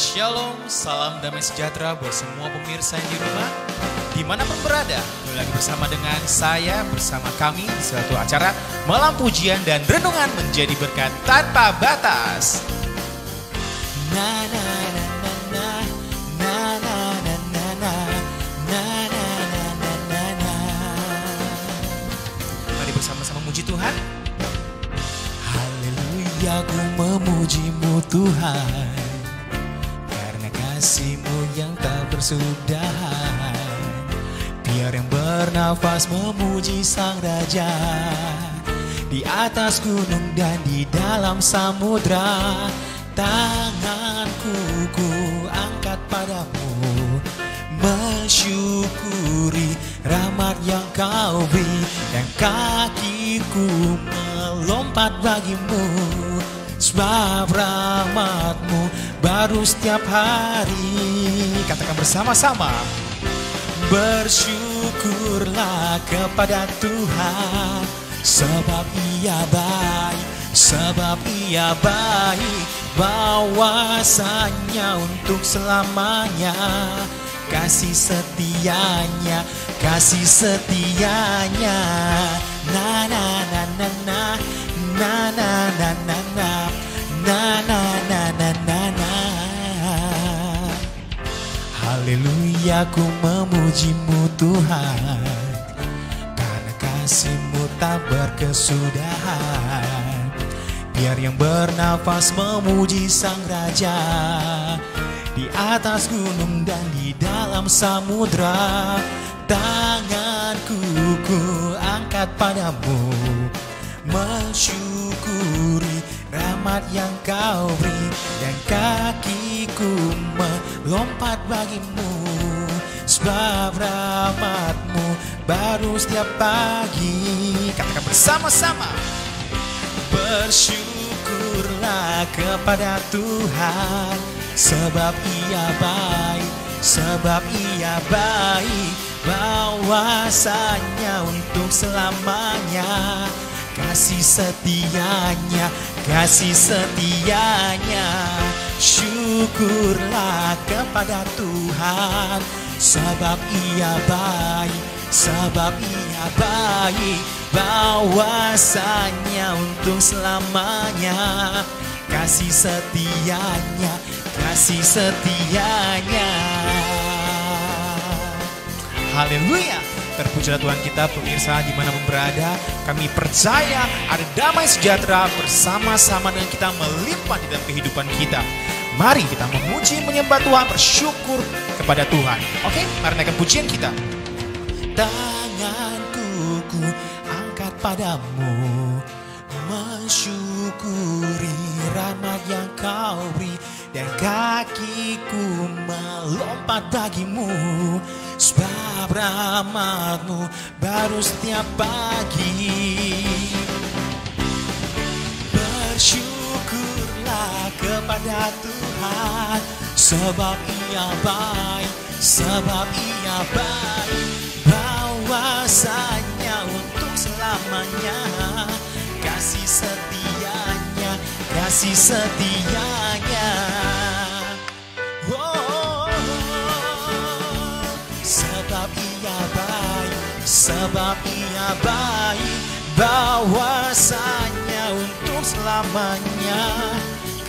Shalom, salam damai sejahtera buat semua pemirsa yang di rumah dimanapun berada. Kembali lagi bersama dengan saya, bersama kami di suatu acara Malam Pujian dan Renungan Menjadi Berkat Tanpa Batas. Na na na na na na na na na na na na na na na. Mari bersama-sama muji Tuhan. Haleluya, ku memuji-Mu Tuhan, kasih-Mu yang tak bersudahan. Biar yang bernafas memuji Sang Raja, di atas gunung dan di dalam samudra. Tanganku ku angkat padamu, mensyukuri rahmat yang Kau beri. Dan kakiku melompat bagimu, sebab rahmat-Mu baru setiap hari. Katakan bersama-sama. Bersyukurlah kepada Tuhan, sebab Ia baik, sebab Ia baik. Bahwasanya untuk selamanya, kasih setianya, kasih setianya. Na na na na na na na na na na na na na na na na. Haleluya, ku memuji-Mu Tuhan, karena kasih-Mu tak berkesudahan. Biar yang bernafas memuji Sang Raja, di atas gunung dan di dalam samudra. Tanganku ku angkat padamu, mensyukuri rahmat yang Kau beri. Dan kakiku melompat bagimu, sebab rahmat-Mu baru setiap pagi. Katakan bersama-sama. Bersyukurlah kepada Tuhan, sebab Ia baik, sebab Ia baik. Bahwasanya untuk selamanya, kasih setianya, kasih setianya. Syukurlah kepada Tuhan, sebab Ia baik, sebab Ia baik. Bahwasanya untuk selamanya, kasih setianya, kasih setianya. Haleluya. Terpujilah Tuhan kita, pemirsa dimanapun berada. Kami percaya ada damai sejahtera bersama-sama dengan kita melimpah di dalam kehidupan kita. Mari kita memuji, menyembah Tuhan, bersyukur kepada Tuhan. Oke, mari naikkan pujian kita. Tanganku ku angkat padamu, mensyukuri rahmat yang Kau beri. Dan kakiku melompat bagimu, sebab rahmat-Mu baru setiap pagi. Bersyukurlah kepada Tuhan, sebab Ia baik, sebab Ia baik. Bahwasanya untuk selamanya, kasih setianya, kasih setianya. Oh, sebab Ia baik, sebab Ia baik. Bahwasanya untuk selamanya,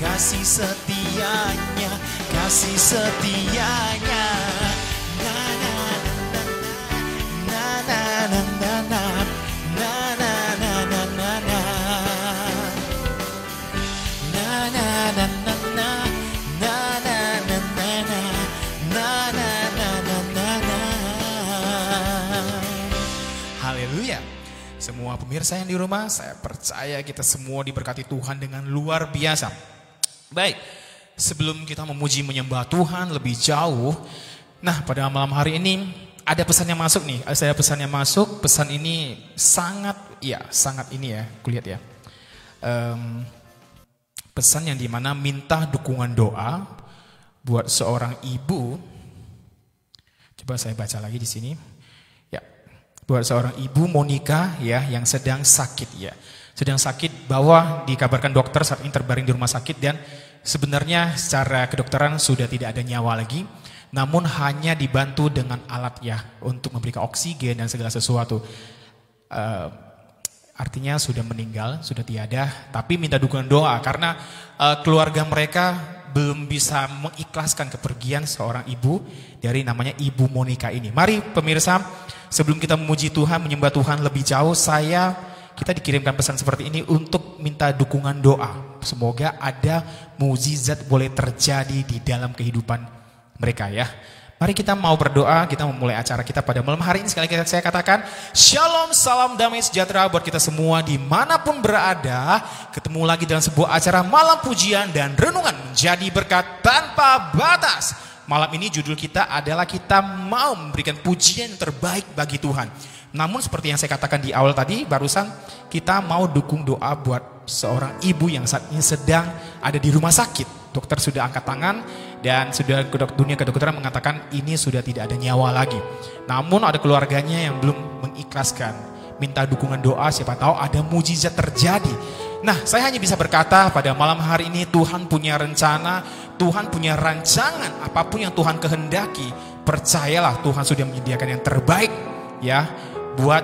kasih setianya, kasih setianya. Na na na na na na na na na na na na na na. Na na na na na na na na na na na na na na. Haleluya. Semua pemirsa yang di rumah, saya percaya kita semua diberkati Tuhan dengan luar biasa. Baik, sebelum kita memuji menyembah Tuhan lebih jauh, nah pada malam hari ini ada pesan yang masuk nih. Saya pesan yang masuk, pesan ini sangat ini ya, kulihat ya. Pesan yang dimana minta dukungan doa buat seorang ibu. Coba saya baca lagi di sini. Ya, buat seorang ibu Monica ya yang sedang sakit ya. Sedang sakit, bahwa dikabarkan dokter saat ini terbaring di rumah sakit dan Sebenarnya secara kedokteran sudah tidak ada nyawa lagi, namun hanya dibantu dengan alat ya untuk memberikan oksigen dan segala sesuatu. Artinya sudah meninggal, sudah tiada, tapi minta dukungan doa karena keluarga mereka belum bisa mengikhlaskan kepergian seorang ibu dari namanya Ibu Monica ini. Mari pemirsa, sebelum kita memuji Tuhan, menyembah Tuhan lebih jauh, kita dikirimkan pesan seperti ini untuk minta dukungan doa. Semoga ada mukjizat boleh terjadi di dalam kehidupan mereka ya. Mari kita mau berdoa, kita memulai acara kita pada malam hari ini. Sekali lagi saya katakan, Shalom, salam damai sejahtera buat kita semua dimanapun berada. Ketemu lagi dalam sebuah acara malam pujian dan renungan menjadi berkat tanpa batas. Malam ini judul kita adalah kita mau memberikan pujian yang terbaik bagi Tuhan. Namun seperti yang saya katakan di awal tadi, barusan kita mau dukung doa buat seorang ibu yang saat ini sedang ada di rumah sakit. Dokter sudah angkat tangan dan sudah dunia kedokteran mengatakan ini sudah tidak ada nyawa lagi. Namun ada keluarganya yang belum mengikhlaskan. Minta dukungan doa, siapa tahu ada mukjizat terjadi. Nah, saya hanya bisa berkata pada malam hari ini Tuhan punya rencana, Tuhan punya rancangan, apapun yang Tuhan kehendaki, percayalah Tuhan sudah menyediakan yang terbaik ya buat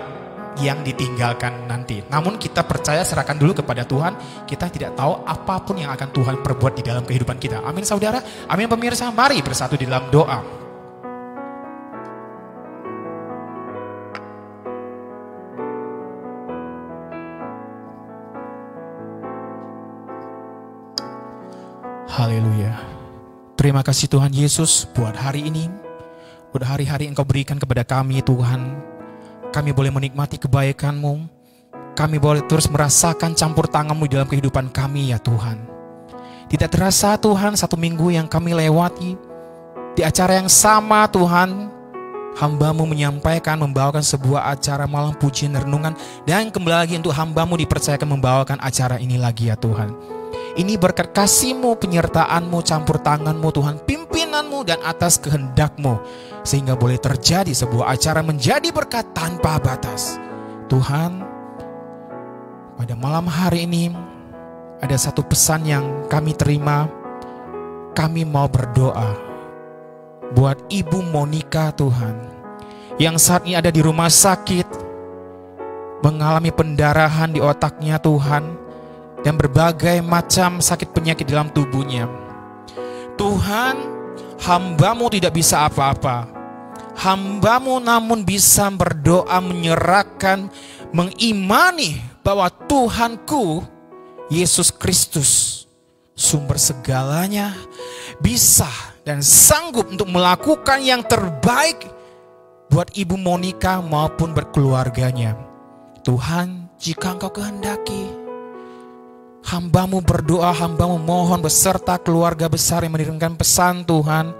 yang ditinggalkan nanti. Namun kita percaya, serahkan dulu kepada Tuhan. Kita tidak tahu apapun yang akan Tuhan perbuat di dalam kehidupan kita. Amin saudara, amin pemirsa. Mari bersatu di dalam doa. Haleluya. Terima kasih Tuhan Yesus buat hari ini, buat hari-hari Engkau berikan kepada kami Tuhan. Kami boleh menikmati kebaikan-Mu. Kami boleh terus merasakan campur tangan-Mu dalam kehidupan kami ya Tuhan. Tidak terasa Tuhan, satu minggu yang kami lewati, di acara yang sama Tuhan, hamba-Mu menyampaikan, membawakan sebuah acara malam pujian renungan, dan kembali lagi untuk hamba-Mu dipercayakan membawakan acara ini lagi ya Tuhan. Ini berkat kasih-Mu, penyertaan-Mu, campur tangan-Mu Tuhan, pimpinan-Mu dan atas kehendak-Mu, sehingga boleh terjadi sebuah acara menjadi berkat tanpa batas. Tuhan, pada malam hari ini ada satu pesan yang kami terima. Kami mau berdoa buat Ibu Monica Tuhan, yang saat ini ada di rumah sakit, mengalami pendarahan di otaknya Tuhan, dan berbagai macam sakit penyakit dalam tubuhnya. Tuhan, hamba-Mu tidak bisa apa-apa. Hamba-Mu namun bisa berdoa, menyerahkan, mengimani bahwa Tuhanku, Yesus Kristus, sumber segalanya, bisa dan sanggup untuk melakukan yang terbaik buat Ibu Monica maupun berkeluarganya. Tuhan, jika Engkau kehendaki, hamba-Mu berdoa, hamba-Mu mohon beserta keluarga besar yang mengirimkan pesan Tuhan.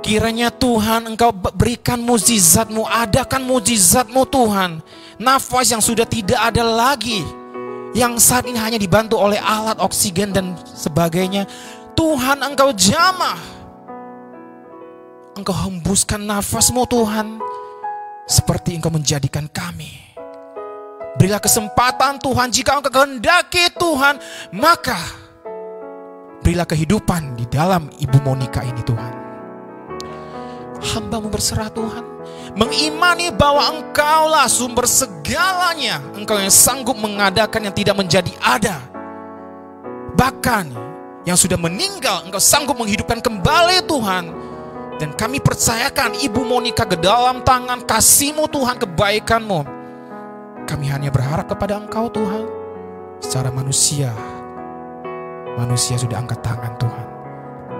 Kiranya Tuhan Engkau berikan mukjizat-Mu, adakan mukjizat-Mu Tuhan. Nafas yang sudah tidak ada lagi, yang saat ini hanya dibantu oleh alat oksigen dan sebagainya. Tuhan Engkau jamah, Engkau hembuskan nafas-Mu Tuhan, seperti Engkau menjadikan kami. Berilah kesempatan Tuhan, jika Engkau kehendaki Tuhan, maka berilah kehidupan di dalam Ibu Monica ini Tuhan. Hamba-Mu berserah Tuhan, mengimani bahwa Engkaulah sumber segalanya. Engkau yang sanggup mengadakan yang tidak menjadi ada. Bahkan yang sudah meninggal Engkau sanggup menghidupkan kembali Tuhan. Dan kami percayakan Ibu Monica ke dalam tangan kasih-Mu Tuhan, kebaikan-Mu. Kami hanya berharap kepada Engkau Tuhan. Secara manusia sudah angkat tangan Tuhan.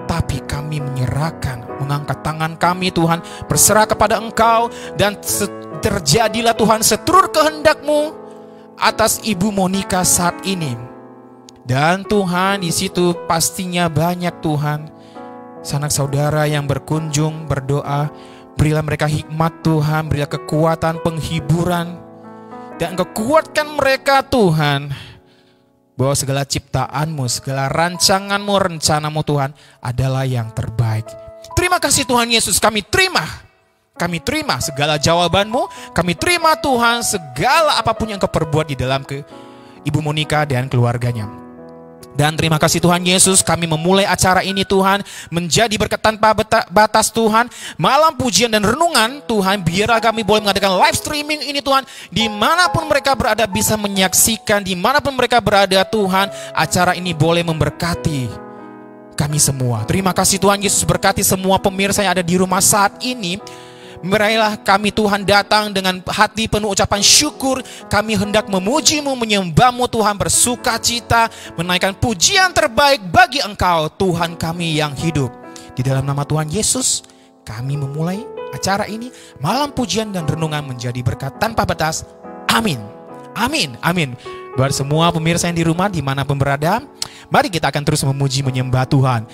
Tapi kami menyerahkan, mengangkat tangan kami Tuhan, berserah kepada Engkau. Dan terjadilah Tuhan seturut kehendak-Mu atas Ibu Monica saat ini. Dan Tuhan, di situ pastinya banyak Tuhan sanak saudara yang berkunjung, berdoa. Berilah mereka hikmat Tuhan, berilah kekuatan, penghiburan. Dan Engkau kuatkan mereka Tuhan, bahwa segala ciptaan-Mu, segala rancangan-Mu, rencana-Mu Tuhan adalah yang terbaik. Terima kasih Tuhan Yesus, kami terima segala jawaban-Mu. Kami terima Tuhan segala apapun yang Engkau perbuat di dalam Ibu Monica dan keluarganya. Dan terima kasih Tuhan Yesus, kami memulai acara ini Tuhan, menjadi berkat tanpa batas Tuhan. Malam pujian dan renungan Tuhan, biarlah kami boleh mengadakan live streaming ini Tuhan. Dimanapun mereka berada bisa menyaksikan, dimanapun mereka berada Tuhan, acara ini boleh memberkati kami semua. Terima kasih Tuhan Yesus, berkati semua pemirsa yang ada di rumah saat ini. Marilah kami Tuhan datang dengan hati penuh ucapan syukur. Kami hendak memuji-Mu, menyembah-Mu Tuhan, bersuka cita, menaikkan pujian terbaik bagi Engkau Tuhan kami yang hidup. Di dalam nama Tuhan Yesus kami memulai acara ini, malam pujian dan renungan menjadi berkat tanpa batas. Amin. Amin. Amin. Buat semua pemirsa yang di rumah dimanapun berada, mari kita akan terus memuji menyembah Tuhan.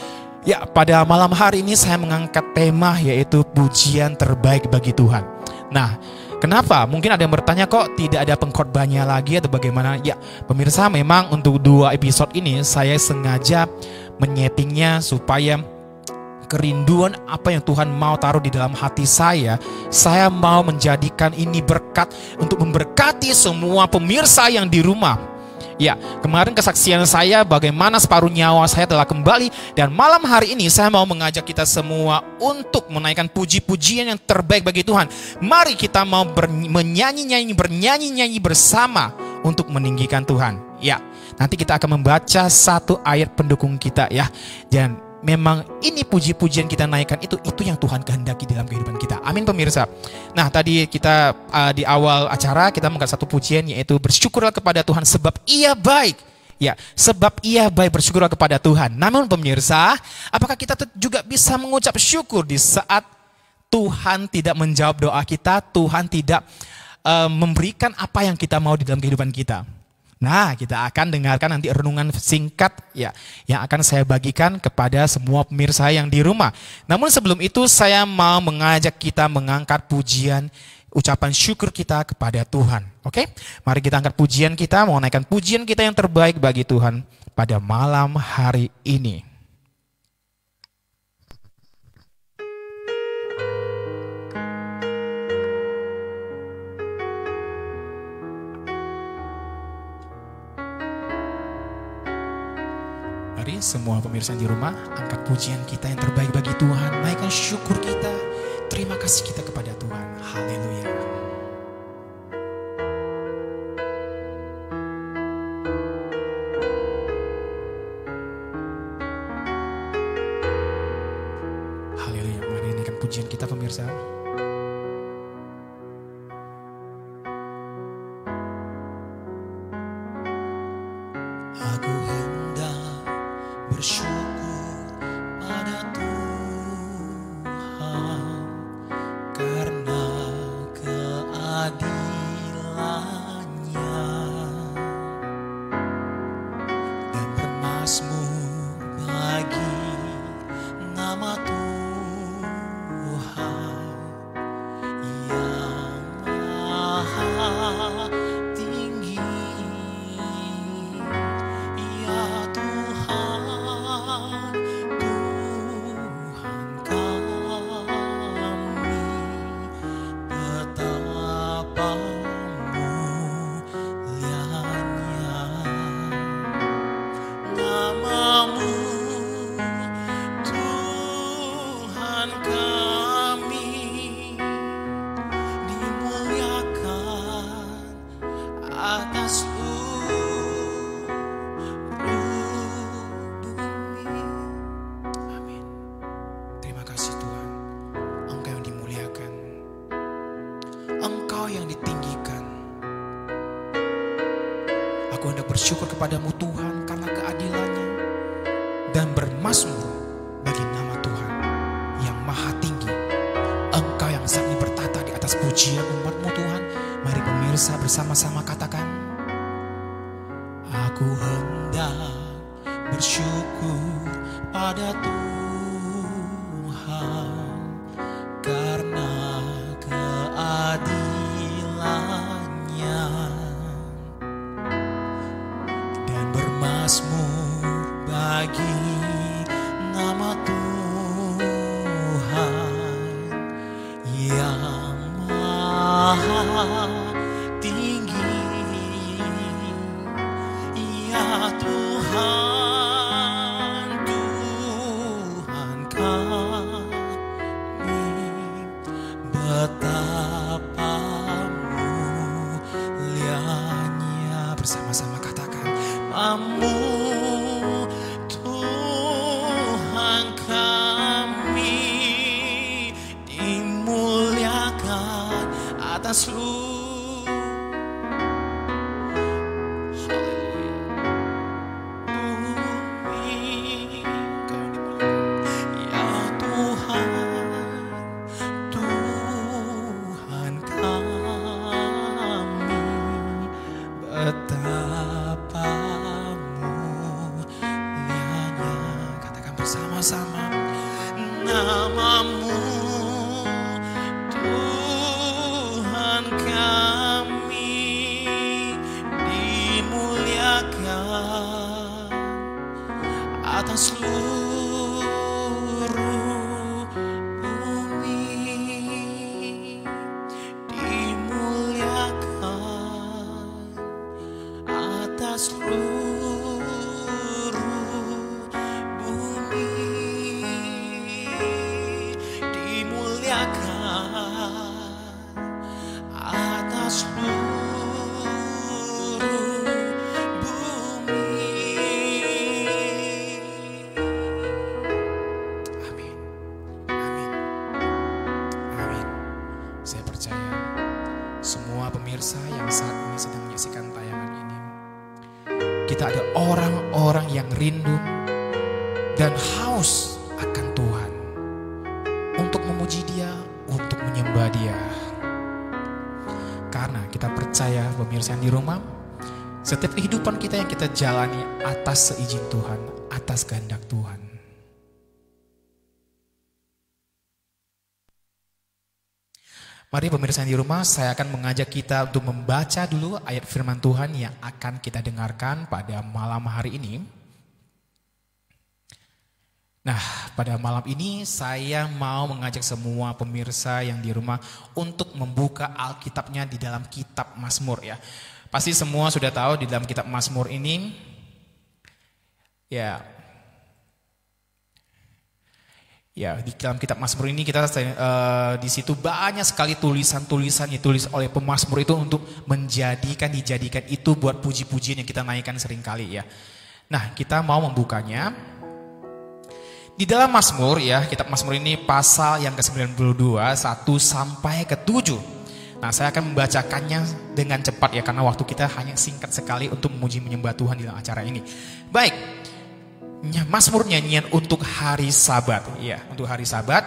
Ya, pada malam hari ini saya mengangkat tema yaitu pujian terbaik bagi Tuhan. Nah, kenapa? Mungkin ada yang bertanya, kok tidak ada pengkhotbahnya lagi atau bagaimana? Ya, pemirsa, memang untuk 2 episode ini saya sengaja menyetingnya supaya kerinduan apa yang Tuhan mau taruh di dalam hati saya mau menjadikan ini berkat untuk memberkati semua pemirsa yang di rumah. Ya, kemarin kesaksian saya bagaimana separuh nyawa saya telah kembali. Dan malam hari ini saya mau mengajak kita semua untuk menaikkan puji-pujian yang terbaik bagi Tuhan. Mari kita mau bernyanyi bersama untuk meninggikan Tuhan. Ya, nanti kita akan membaca 1 ayat pendukung kita ya. Dan memang ini puji-pujian kita naikkan itu yang Tuhan kehendaki dalam kehidupan kita. Amin pemirsa. Nah, tadi kita di awal acara kita mengangkat 1 pujian yaitu bersyukurlah kepada Tuhan sebab Ia baik. Ya, sebab Ia baik, bersyukurlah kepada Tuhan. Namun pemirsa, apakah kita juga bisa mengucap syukur di saat Tuhan tidak menjawab doa kita, Tuhan tidak memberikan apa yang kita mau di dalam kehidupan kita? Nah, kita akan dengarkan nanti renungan singkat ya yang akan saya bagikan kepada semua pemirsa yang di rumah. Namun sebelum itu saya mau mengajak kita mengangkat pujian, ucapan syukur kita kepada Tuhan. Oke? Mari kita angkat pujian kita, mau naikkan pujian kita yang terbaik bagi Tuhan pada malam hari ini. Mari semua pemirsa di rumah, angkat pujian kita yang terbaik bagi Tuhan. Naikkan syukur kita, terima kasih kita kepada Tuhan. Haleluya. Haleluya, mari naikkan pujian kita pemirsa. Aku hendak bersyukur pada Tuhan karena keadilannya dan bermazmur bagi nama Tuhan yang maha tinggi. Ya Tuhan, Tuhan kami, betapa mulianya nama-Mu, Tuhan kami, dimuliakan atas bumi. Amin. Terima kasih Tuhan, Engkau yang dimuliakan, Engkau yang ditinggikan. Aku hendak bersyukur kepadamu Tuhan karena keadilannya dan bermazmur bagi nama Tuhan yang maha tinggi. Engkau yang saat ini bertata di atas pujian umat-Mu Tuhan. Mari pemirsa bersama-sama katakan, aku hendak bersyukur pada Tuhan karena keadilannya dan bermazmur bagi nama Tuhan yang maha tinggi. Ya Tuhan, atas seluruh. Haleluya. Ya Tuhan, Tuhan kami, betapa mulianya. Katakan bersama-sama, namamu Tuhan kami, dimuliakan atas seluruh bumi, dimuliakan atas seluruh bumi, dimuliakan atas seluruh bumi. Amin. Amin. Amin. Saya percaya semua pemirsa yang saat ini sedang menyaksikan tayangan ini, kita ada orang-orang yang rindu dan haus akan Tuhan, untuk memuji Dia, untuk menyembah Dia. Karena kita percaya pemirsa yang di rumah, setiap kehidupan kita yang kita jalani atas seizin Tuhan, atas kehendak Tuhan. Mari pemirsa yang di rumah, saya akan mengajak kita untuk membaca dulu ayat firman Tuhan yang akan kita dengarkan pada malam hari ini. Nah, pada malam ini saya mau mengajak semua pemirsa yang di rumah untuk membuka Alkitabnya di dalam kitab Mazmur ya. Pasti semua sudah tahu di dalam kitab Mazmur ini ya di dalam kitab Mazmur ini kita di situ banyak sekali tulisan-tulisan yang ditulis oleh pemazmur itu untuk dijadikan itu buat puji-pujian yang kita naikkan seringkali ya. Nah, kita mau membukanya di dalam Mazmur ya, kitab Mazmur ini pasal yang ke-92 1 sampai ke-7. Nah, saya akan membacakannya dengan cepat ya, karena waktu kita hanya singkat sekali untuk memuji menyembah Tuhan di dalam acara ini. Baik, Mazmur nyanyian untuk hari Sabat ya, untuk hari Sabat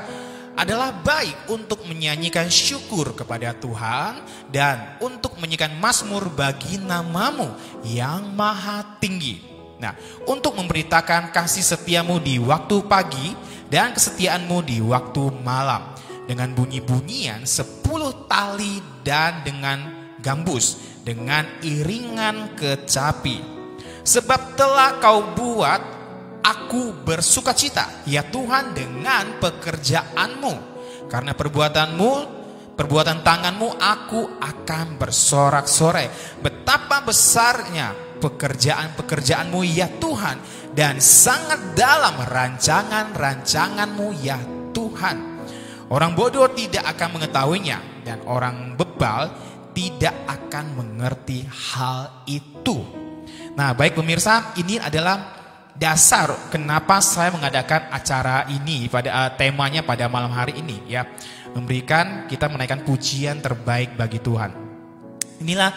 adalah baik untuk menyanyikan syukur kepada Tuhan dan untuk menyanyikan mazmur bagi namamu yang maha tinggi. Nah, untuk memberitakan kasih setiamu di waktu pagi dan kesetiaanmu di waktu malam, dengan bunyi-bunyian 10 tali dan dengan gambus, dengan iringan kecapi. Sebab telah kau buat aku bersukacita, ya Tuhan, dengan pekerjaanmu. Karena perbuatan tanganmu aku akan bersorak-sorai. Betapa besarnya pekerjaan-pekerjaanmu ya Tuhan, dan sangat dalam rancangan-rancanganmu ya Tuhan. Orang bodoh tidak akan mengetahuinya, dan orang bebal tidak akan mengerti hal itu. Nah, baik pemirsa, ini adalah dasar kenapa saya mengadakan acara ini pada temanya pada malam hari ini ya, kita menaikkan pujian terbaik bagi Tuhan. Inilah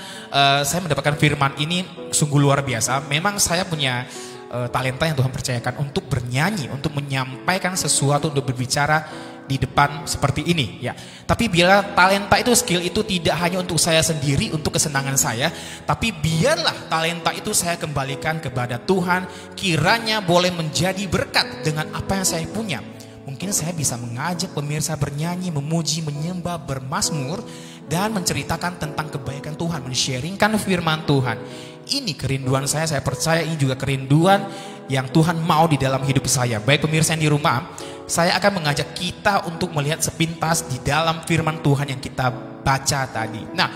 saya mendapatkan firman ini sungguh luar biasa. Memang saya punya talenta yang Tuhan percayakan untuk bernyanyi, untuk menyampaikan sesuatu, untuk berbicara di depan seperti ini ya. Tapi biarlah talenta itu, skill itu tidak hanya untuk saya sendiri, untuk kesenangan saya, tapi biarlah talenta itu saya kembalikan kepada Tuhan, kiranya boleh menjadi berkat dengan apa yang saya punya. Mungkin saya bisa mengajak pemirsa bernyanyi, memuji, menyembah, bermazmur, dan menceritakan tentang kebaikan Tuhan, men-sharingkan firman Tuhan. Ini kerinduan saya percaya ini juga kerinduan yang Tuhan mau di dalam hidup saya. Baik pemirsa yang di rumah, saya akan mengajak kita untuk melihat sepintas di dalam firman Tuhan yang kita baca tadi. Nah,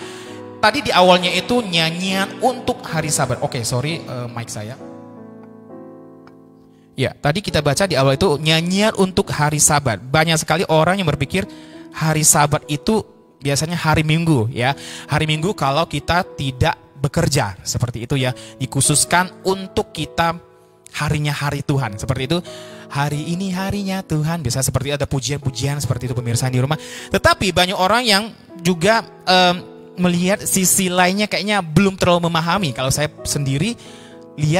tadi di awalnya itu nyanyian untuk hari Sabat. Oke, sorry mic saya. Ya, tadi kita baca di awal itu nyanyian untuk hari Sabat. Banyak sekali orang yang berpikir hari Sabat itu biasanya hari Minggu ya. Hari Minggu kalau kita tidak bekerja, seperti itu ya. Dikhususkan untuk kita harinya hari Tuhan, seperti itu. hari ini harinya Tuhan. Biasa seperti ada pujian-pujian seperti itu pemirsa di rumah. Tetapi banyak orang yang juga melihat sisi lainnya kayaknya belum terlalu memahami. Kalau saya sendiri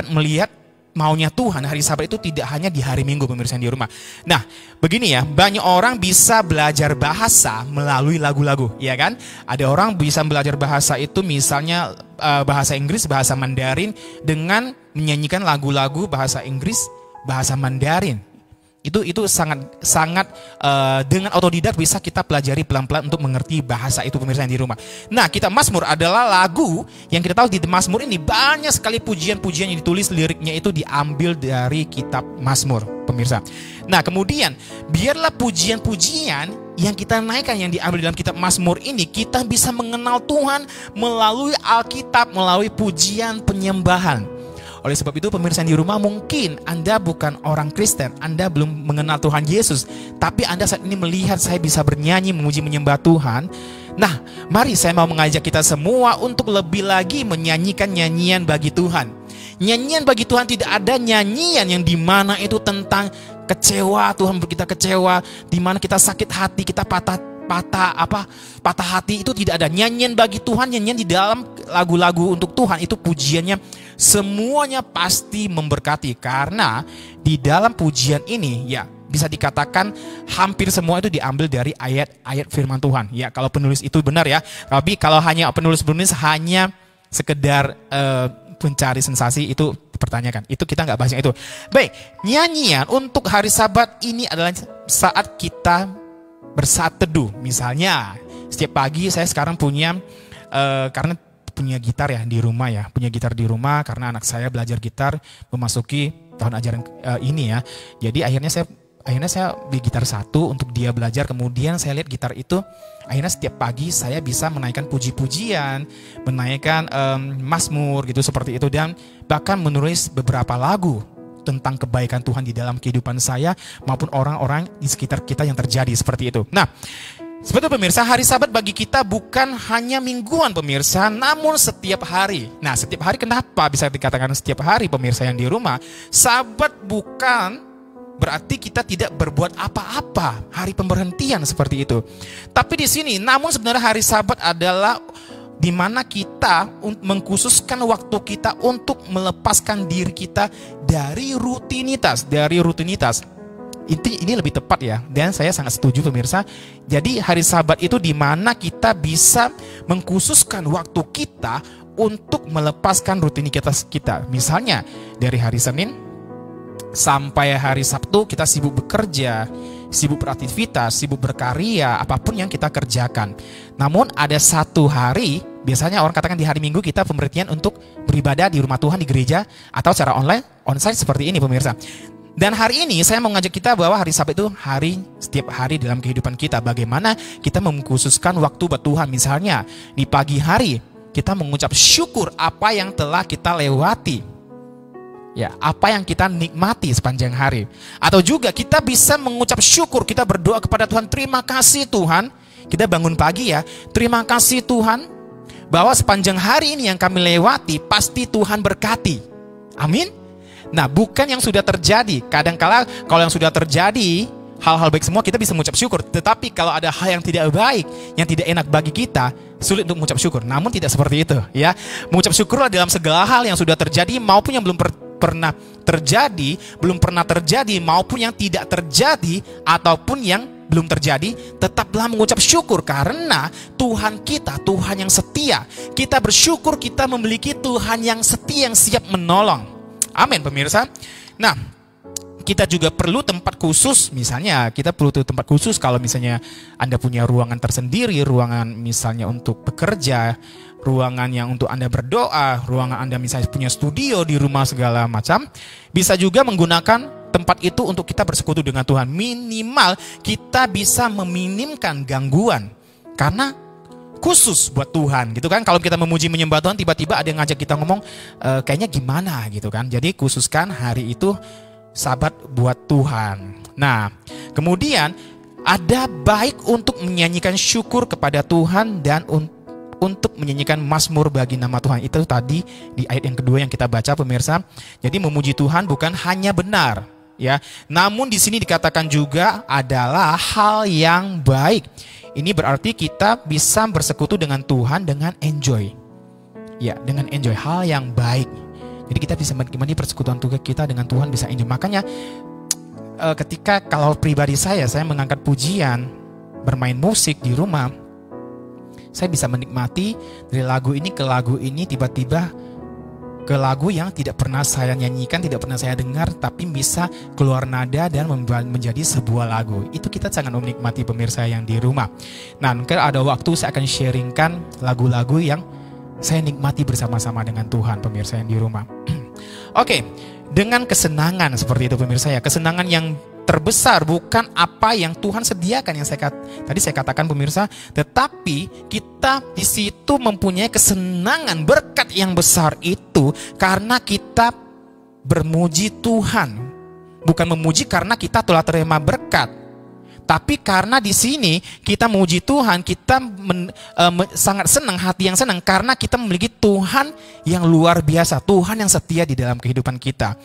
melihat maunya Tuhan hari Sabat itu tidak hanya di hari Minggu pemirsa di rumah. Nah, begini ya, banyak orang bisa belajar bahasa melalui lagu-lagu, ya kan? Ada orang bisa belajar bahasa itu misalnya bahasa Inggris, bahasa Mandarin dengan menyanyikan lagu-lagu bahasa Inggris, bahasa Mandarin. Itu sangat dengan otodidak bisa kita pelajari pelan-pelan untuk mengerti bahasa itu pemirsa yang di rumah. Nah, Kitab Mazmur adalah lagu yang kita tahu di Mazmur ini banyak sekali pujian-pujian yang ditulis, liriknya itu diambil dari Kitab Mazmur pemirsa. Nah, kemudian biarlah pujian-pujian yang kita naikkan yang diambil dalam Kitab Mazmur ini, kita bisa mengenal Tuhan melalui Alkitab, melalui pujian penyembahan. Oleh sebab itu pemirsa di rumah, mungkin Anda bukan orang Kristen, Anda belum mengenal Tuhan Yesus, tapi Anda saat ini melihat saya bisa bernyanyi, memuji, menyembah Tuhan. Nah, mari saya mau mengajak kita semua untuk lebih lagi menyanyikan nyanyian bagi Tuhan. Nyanyian bagi Tuhan tidak ada nyanyian yang dimana itu tentang kecewa, Tuhan kita kecewa, dimana kita sakit hati, kita patah hati, itu tidak ada. Nyanyian bagi Tuhan, nyanyian di dalam lagu-lagu untuk Tuhan itu pujiannya semuanya pasti memberkati, karena di dalam pujian ini ya bisa dikatakan hampir semua itu diambil dari ayat-ayat firman Tuhan. Ya, kalau penulis itu benar ya. Tapi kalau hanya penulis hanya sekedar pencari sensasi, itu dipertanyakan. Itu kita nggak bahas yang itu. Baik, nyanyian untuk hari Sabat ini adalah saat kita bersaat teduh. Misalnya setiap pagi saya sekarang punya karena punya gitar ya di rumah ya, punya gitar di rumah karena anak saya belajar gitar memasuki tahun ajaran ini ya. Jadi akhirnya saya beli gitar satu untuk dia belajar. Kemudian saya lihat gitar itu, akhirnya setiap pagi saya bisa menaikkan puji-pujian, menaikkan mazmur gitu seperti itu, dan bahkan menulis beberapa lagu tentang kebaikan Tuhan di dalam kehidupan saya maupun orang-orang di sekitar kita yang terjadi seperti itu. Nah, seperti pemirsa, hari Sabat bagi kita bukan hanya mingguan pemirsa, namun setiap hari. Nah, setiap hari kenapa bisa dikatakan setiap hari pemirsa yang di rumah? Sabat bukan berarti kita tidak berbuat apa-apa, hari pemberhentian seperti itu. Tapi di sini, namun sebenarnya hari Sabat adalah di mana kita mengkhususkan waktu kita untuk melepaskan diri kita dari rutinitas. Ini lebih tepat ya, dan saya sangat setuju pemirsa. Jadi hari Sabat itu di mana kita bisa mengkhususkan waktu kita untuk melepaskan rutinitas kita. Misalnya dari hari Senin sampai hari Sabtu kita sibuk bekerja, sibuk beraktivitas, sibuk berkarya, apapun yang kita kerjakan. Namun ada satu hari, biasanya orang katakan di hari Minggu kita pemberhentian untuk beribadah di rumah Tuhan, di gereja, atau secara onsite seperti ini pemirsa. Dan hari ini saya mau ngajak kita bahwa hari Sabat itu setiap hari dalam kehidupan kita. Bagaimana kita mengkhususkan waktu buat Tuhan. Misalnya di pagi hari kita mengucap syukur apa yang telah kita lewati, ya, apa yang kita nikmati sepanjang hari. Atau juga kita bisa mengucap syukur, kita berdoa kepada Tuhan, terima kasih Tuhan, kita bangun pagi ya, terima kasih Tuhan bahwa sepanjang hari ini yang kami lewati pasti Tuhan berkati. Amin. Nah, bukan yang sudah terjadi. Kadangkala kalau yang sudah terjadi hal-hal baik semua kita bisa mengucap syukur. Tetapi kalau ada hal yang tidak baik, yang tidak enak bagi kita, sulit untuk mengucap syukur. Namun tidak seperti itu ya. Mengucap syukurlah dalam segala hal yang sudah terjadi maupun yang belum pernah terjadi maupun yang tidak terjadi ataupun yang belum terjadi, tetaplah mengucap syukur karena Tuhan kita, Tuhan yang setia. Kita bersyukur kita memiliki Tuhan yang setia, yang siap menolong. Amin pemirsa. Nah, kita juga perlu tempat khusus. Misalnya kita perlu tempat khusus kalau misalnya Anda punya ruangan tersendiri, ruangan misalnya untuk bekerja, ruangan yang untuk Anda berdoa, ruangan Anda misalnya punya studio di rumah segala macam. Bisa juga menggunakan tempat itu untuk kita bersekutu dengan Tuhan. Minimal kita bisa meminimkan gangguan karena khusus buat Tuhan gitu kan. Kalau kita memuji menyembah Tuhan, tiba-tiba ada yang ngajak kita ngomong kayaknya gimana gitu kan. Jadi khususkan hari itu Sabat buat Tuhan. Nah, kemudian ada baik untuk menyanyikan syukur kepada Tuhan dan untuk menyanyikan mazmur bagi nama Tuhan. Itu tadi di ayat yang kedua yang kita baca pemirsa. Jadi memuji Tuhan bukan hanya benar ya. Namun di sini dikatakan juga adalah hal yang baik. Ini berarti kita bisa bersekutu dengan Tuhan dengan enjoy. Ya, dengan enjoy hal yang baik. Jadi kita bisa menikmati persekutuan kita dengan Tuhan, bisa enjoy. Makanya ketika kalau pribadi saya mengangkat pujian, bermain musik di rumah, saya bisa menikmati dari lagu ini ke lagu ini, tiba-tiba ke lagu yang tidak pernah saya nyanyikan, tidak pernah saya dengar, tapi bisa keluar nada dan menjadi sebuah lagu. Itu kita sangat menikmati pemirsa yang di rumah. Nah, mungkin ada waktu saya akan sharingkan lagu-lagu yang saya nikmati bersama-sama dengan Tuhan, pemirsa yang di rumah. Oke, dengan kesenangan seperti itu pemirsa ya, kesenangan yang terbesar bukan apa yang Tuhan sediakan yang tadi saya katakan pemirsa, tetapi kita di situ mempunyai kesenangan berkat yang besar itu karena kita bermuji Tuhan, bukan memuji karena kita telah terima berkat. Tapi karena di sini kita memuji Tuhan, kita sangat senang, hati yang senang karena kita memiliki Tuhan yang luar biasa, Tuhan yang setia di dalam kehidupan kita.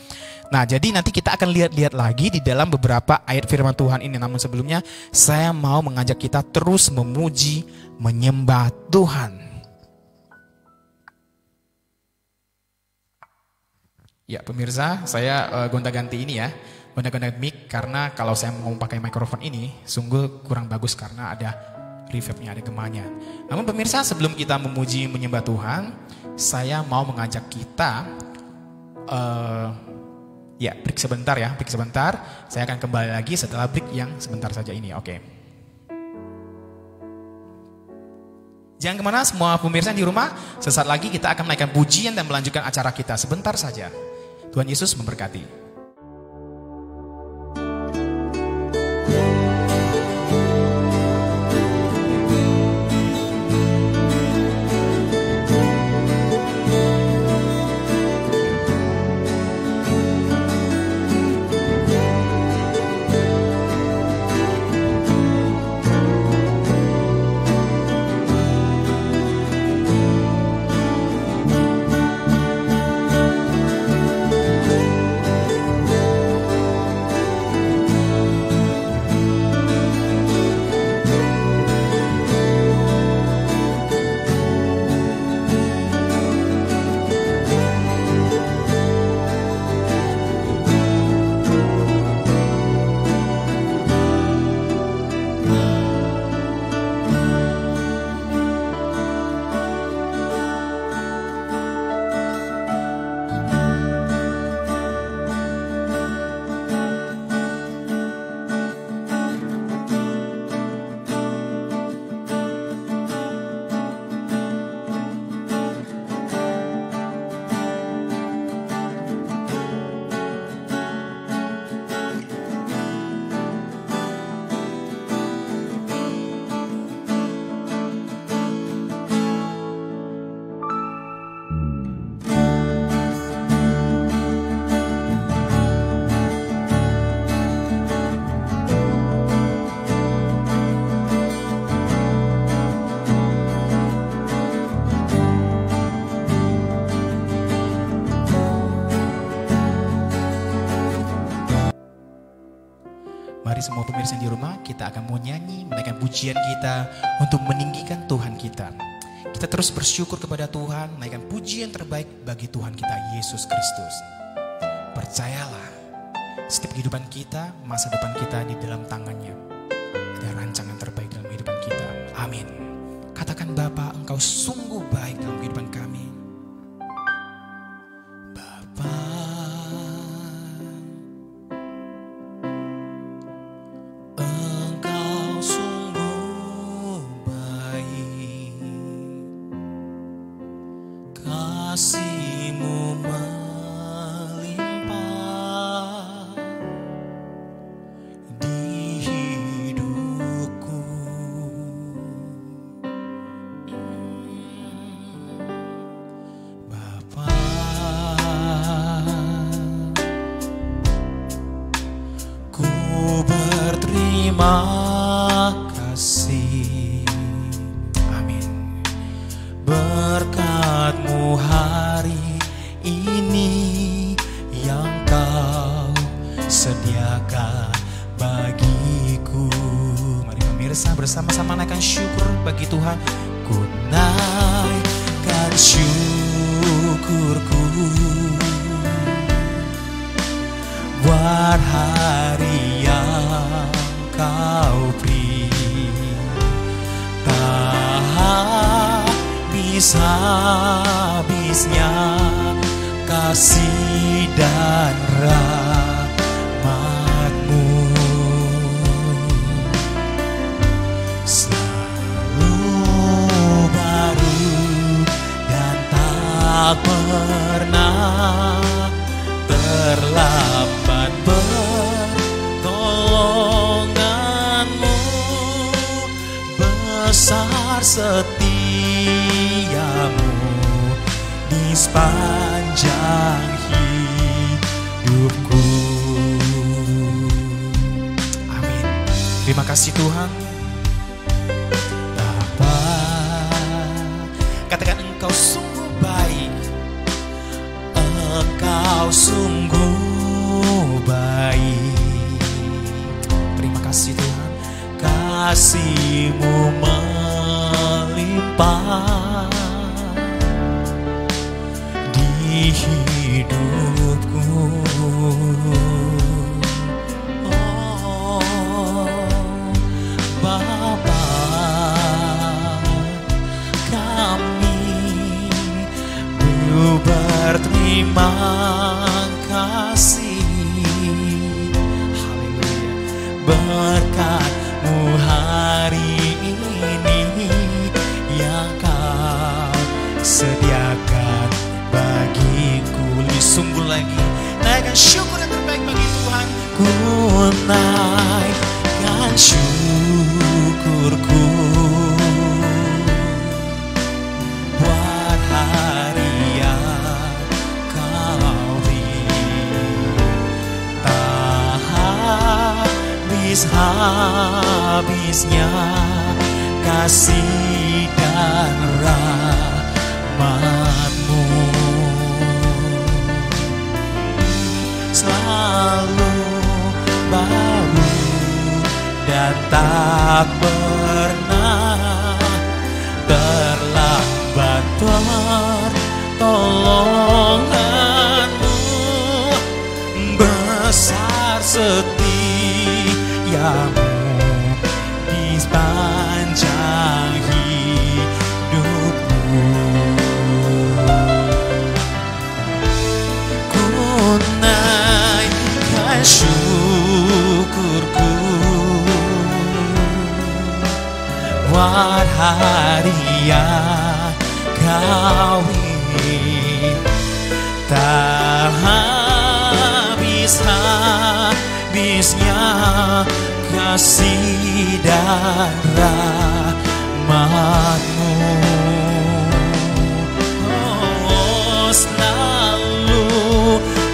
Nah, jadi nanti kita akan lihat-lihat lagi di dalam beberapa ayat firman Tuhan ini. Namun sebelumnya saya mau mengajak kita terus memuji, menyembah Tuhan. Ya pemirsa, saya gonta-ganti ini ya. Gonta-ganti mic karena kalau saya mau pakai mikrofon ini sungguh kurang bagus karena ada reverbnya, ada gemanya. Namun pemirsa, sebelum kita memuji menyembah Tuhan, saya mau mengajak kita break sebentar ya, break sebentar. Saya akan kembali lagi setelah break yang sebentar saja ini, oke. Jangan kemana semua pemirsa di rumah, sesaat lagi kita akan menaikkan pujian dan melanjutkan acara kita sebentar saja. Tuhan Yesus memberkati. Mari semua pemirsa di rumah, kita akan mau nyanyi, menaikkan pujian kita untuk meninggikan Tuhan kita. Kita terus bersyukur kepada Tuhan, menaikkan pujian terbaik bagi Tuhan kita, Yesus Kristus. Percayalah, setiap kehidupan kita, masa depan kita di dalam tangannya. Ada rancangan terbaik dalam kehidupan kita. Amin. Katakan, Bapa, Engkau sungguh baik dalam kehidupan kami. Bapa, kasih-Mu melimpah di hidupku. Bapa, ku berterima kasih. Amin. Berkat-Mu hari ini yang Kau sediakan. bersama-sama naikkan syukur bagi Tuhan. Ku naikkan syukurku buat hari yang Kau beri. Tak habis-habisnya kasih dan rahmat-Mu, selalu baru dan tak pernah terlambat. Pertolongan-Mu besar, setia-Mu di sepanjang hidupku. Amin. Terima kasih Tuhan. Bapa, katakan Engkau sungguh baik, Engkau sungguh baik. Terima kasih Tuhan. Kasih-Mu melimpah di hidupku. Oh Bapa, kami berterima kasih. Haleluya. Berkat-Mu hari ini yang Kau sediakan bagiku. Lebih sungguh lagi naikkan syukur yang terbaik bagi Tuhan. Ku naikkan syukurku buat hari yang Kau beri. Tak habis-habisnya kasih dan rahmat-Mu, selalu baru dan tak pernah terlambat. Pertolongan-Mu besar, setia-Mu di sepanjang hidupku. Ku naikkan syukurku buat hari yang Kau beri. Tak habis-habisnya kasih dan rahmat-Mu, oh, selalu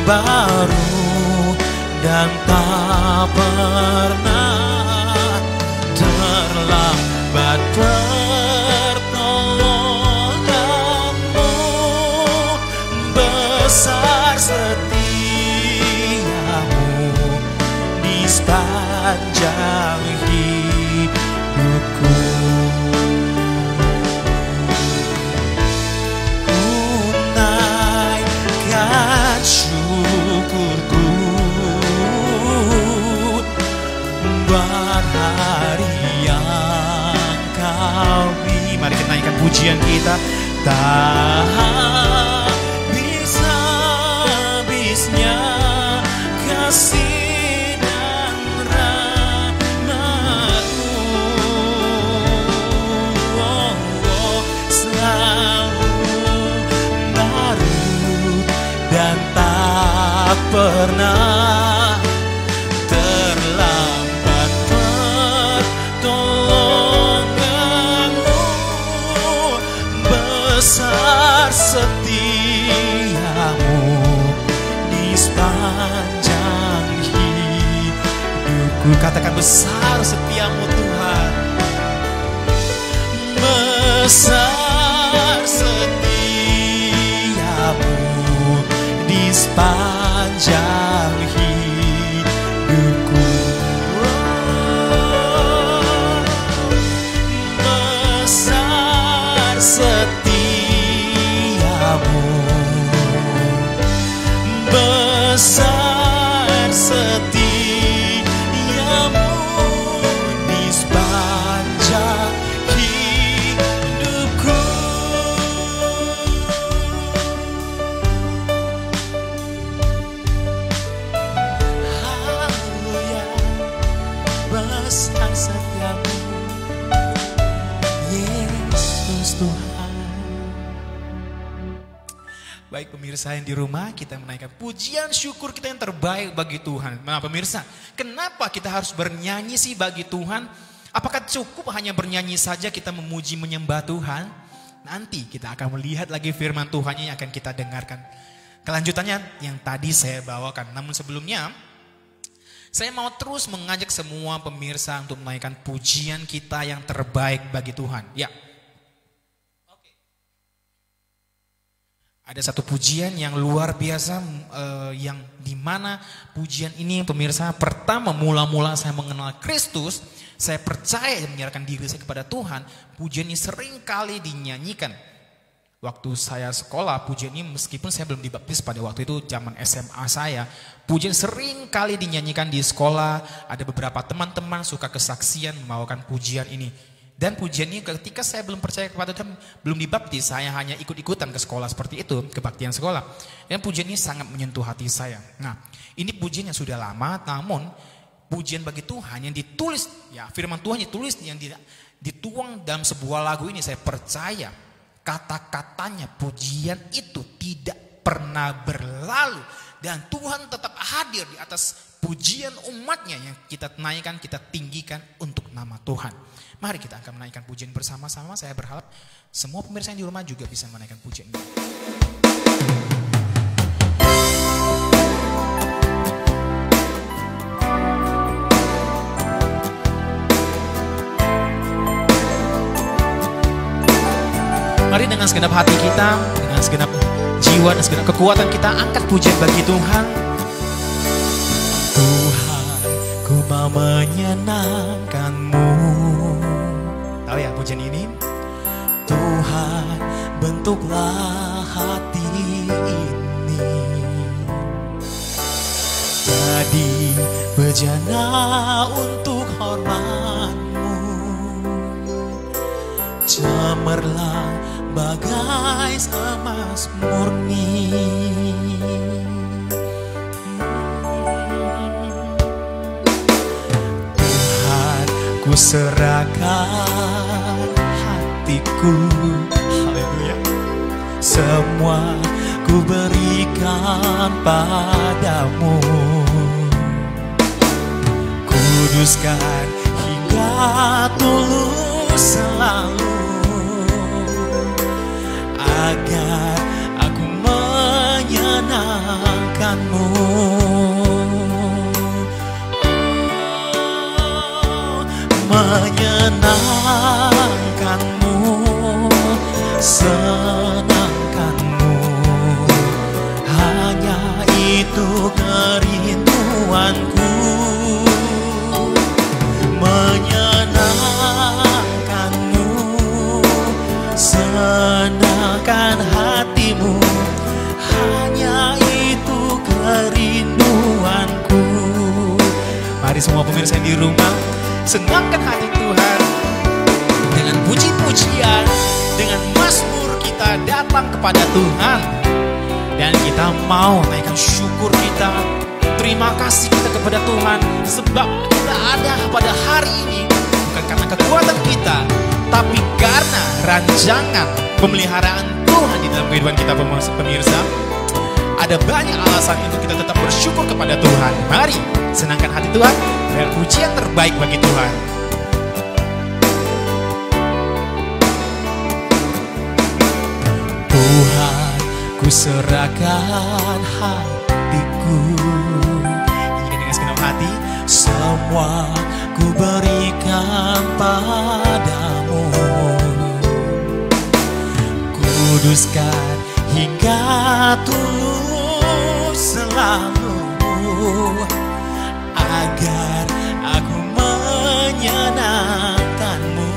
baru dan tak pernah terlambat. Pertolongan-Mu besar, setia-Mu di sepanjang hidupku. Ku naikkan syukurku buat hari yang Kau beri. Mari kita naikkan pujian kita. Tak habis-habisnya kasih dan rahmat-Mu, oh, oh, selalu baru dan tak pernah terlambat. Pertolongan-Mu besar, setia-Mu di sepanjang hidupku. Katakan besar setia-Mu Tuhan. Besar setia-Mu di sepanjang hidupku. Besar setiamu di sepanjang hidupku. Haleluya, besar setiamu Yesus Tuhan. Baik pemirsa yang di rumah, kita menaikkan pujian syukur kita yang terbaik bagi Tuhan. Nah pemirsa, kenapa kita harus bernyanyi sih bagi Tuhan? Apakah cukup hanya bernyanyi saja kita memuji menyembah Tuhan? Nanti kita akan melihat lagi firman Tuhan yang akan kita dengarkan. Kelanjutannya yang tadi saya bawakan. Namun sebelumnya, saya mau terus mengajak semua pemirsa untuk menaikkan pujian kita yang terbaik bagi Tuhan. Ya. Ada satu pujian yang luar biasa yang dimana pujian ini pemirsa pertama mula-mula saya mengenal Kristus, saya percaya dan menyerahkan diri saya kepada Tuhan. Pujian ini sering kali dinyanyikan. Waktu saya sekolah, pujian ini meskipun saya belum dibaptis pada waktu itu zaman SMA saya, pujian sering kali dinyanyikan di sekolah. Ada beberapa teman-teman suka kesaksian membawakan pujian ini. Dan pujian ini ketika saya belum percaya kepada Tuhan, belum dibaptis, saya hanya ikut-ikutan ke sekolah seperti itu, kebaktian sekolah. Dan pujian ini sangat menyentuh hati saya. Nah, ini pujian yang sudah lama, namun pujian bagi Tuhan yang ditulis, ya firman Tuhan ditulis, yang dituang dalam sebuah lagu ini, saya percaya kata-katanya pujian itu tidak pernah berlalu. Dan Tuhan tetap hadir di atas pujian umatnya yang kita naikkan, kita tinggikan untuk nama Tuhan. Mari kita akan menaikkan pujian bersama-sama. Saya berharap semua pemirsa yang di rumah juga bisa menaikkan pujian ini. Mari dengan segenap hati kita, dengan segenap jiwa dan segenap kekuatan kita angkat pujian bagi Tuhan. Tuhan, ku mau menyenangkan-Mu. Tahu ya pujian ini? Tuhan, bentuklah hati ini jadi bejana untuk hormat-Mu. Cemerlang bagai emas murni. Tuhan, ku serahkan hatiku, haleluya, semua ku berikan padamu. Kuduskan hingga tulus selalu, agar aku menyenangkan-Mu. Menyenangkan-Mu, senangkan-Mu, hanya itu kerinduanku. Menyenangkan-Mu, senangkan hatimu, hanya itu kerinduanku. Mari semua pemirsa yang di rumah, senangkan hati Tuhan dengan puji-pujian, dengan mazmur kita datang kepada Tuhan. Dan kita mau naikkan syukur kita, terima kasih kita kepada Tuhan, sebab kita ada pada hari ini bukan karena kekuatan kita, tapi karena rancangan pemeliharaan Tuhan di dalam kehidupan kita pemirsa. Ada banyak alasan untuk kita tetap bersyukur kepada Tuhan. Mari senangkan hati Tuhan dengan pujian terbaik bagi Tuhan. Tuhan, ku serahkan hatiku, ini dengan segenap hati, semua ku berikan padamu. Kuduskan hingga tulus selalu, agar aku menyenangkan-Mu.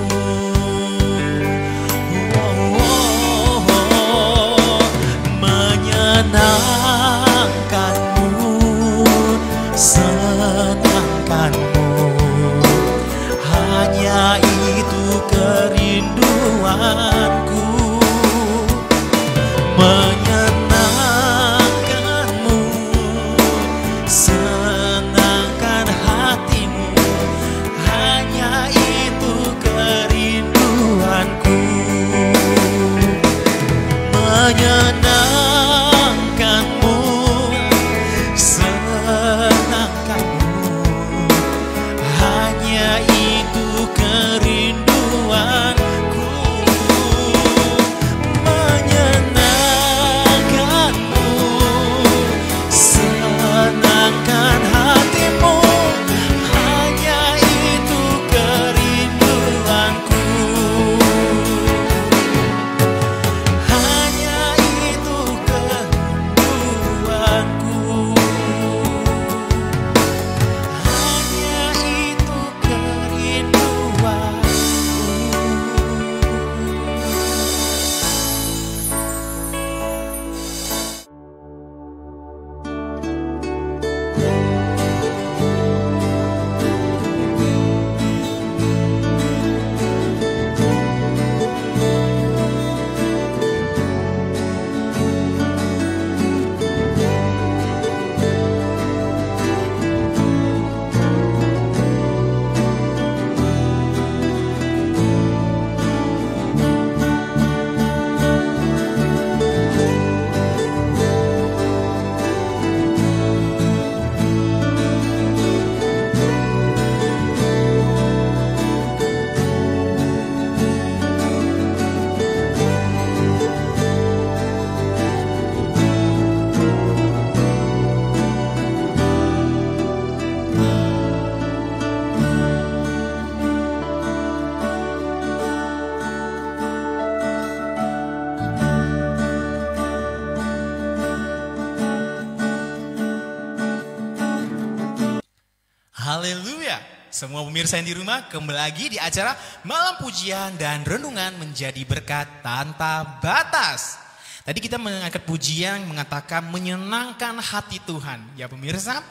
Haleluya. Semua pemirsa yang di rumah, kembali lagi di acara Malam Pujian dan Renungan Menjadi Berkat Tanpa Batas. Tadi kita mengangkat pujian mengatakan menyenangkan hati Tuhan. Ya pemirsa,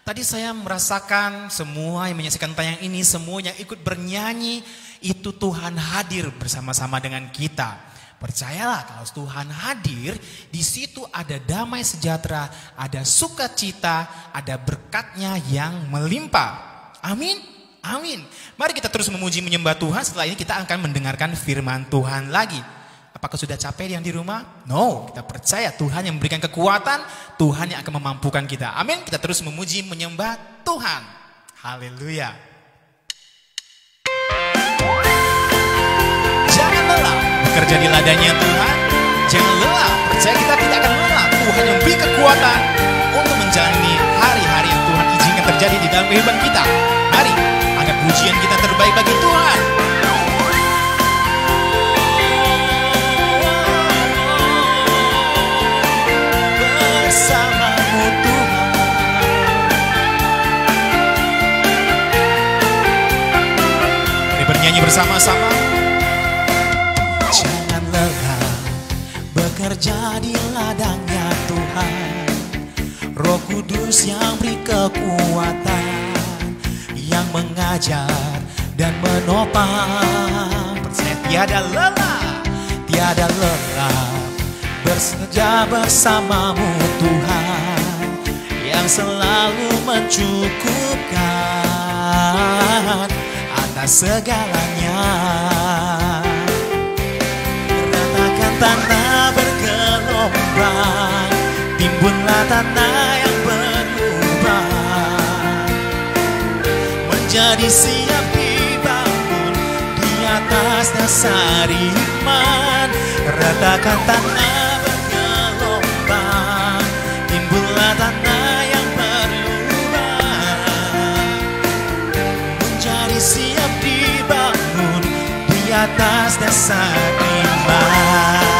tadi saya merasakan semua yang menyaksikan tayang ini, semua yang ikut bernyanyi, itu Tuhan hadir bersama-sama dengan kita. Percayalah kalau Tuhan hadir, di situ ada damai sejahtera, ada sukacita, ada berkatnya yang melimpah. Amin, amin. Mari kita terus memuji menyembah Tuhan. Setelah ini kita akan mendengarkan firman Tuhan lagi. Apakah sudah capek yang di rumah? No, kita percaya Tuhan yang memberikan kekuatan, Tuhan yang akan memampukan kita. Amin, kita terus memuji menyembah Tuhan. Haleluya. Jangan lelah bekerja di ladangnya Tuhan. Jangan lelah, percaya kita tidak akan lelah. Tuhan yang beri kekuatan untuk menjalani hari-hari yang Tuhan izinkan terjadi di dalam kehidupan kita. Mari, angkat pujian kita terbaik bagi Tuhan. Bersamamu Tuhan. Mari bernyanyi bersama-sama. Jangan lelah bekerja di ladangnya Tuhan. Roh Kudus yang beri kekuatan, yang mengajar dan menopang. Percaya tiada lelah bekerja bersamamu Tuhan, yang selalu mencukupkan atas segalanya. Ratakan tanah bergelombang, timbunlah tanah yang berlubang, menjadi siap dibangun di atas dasar iman. Ratakan tanah bergelombang, timbunlah tanah yang berlubang, menjadi siap dibangun di atas dasar iman.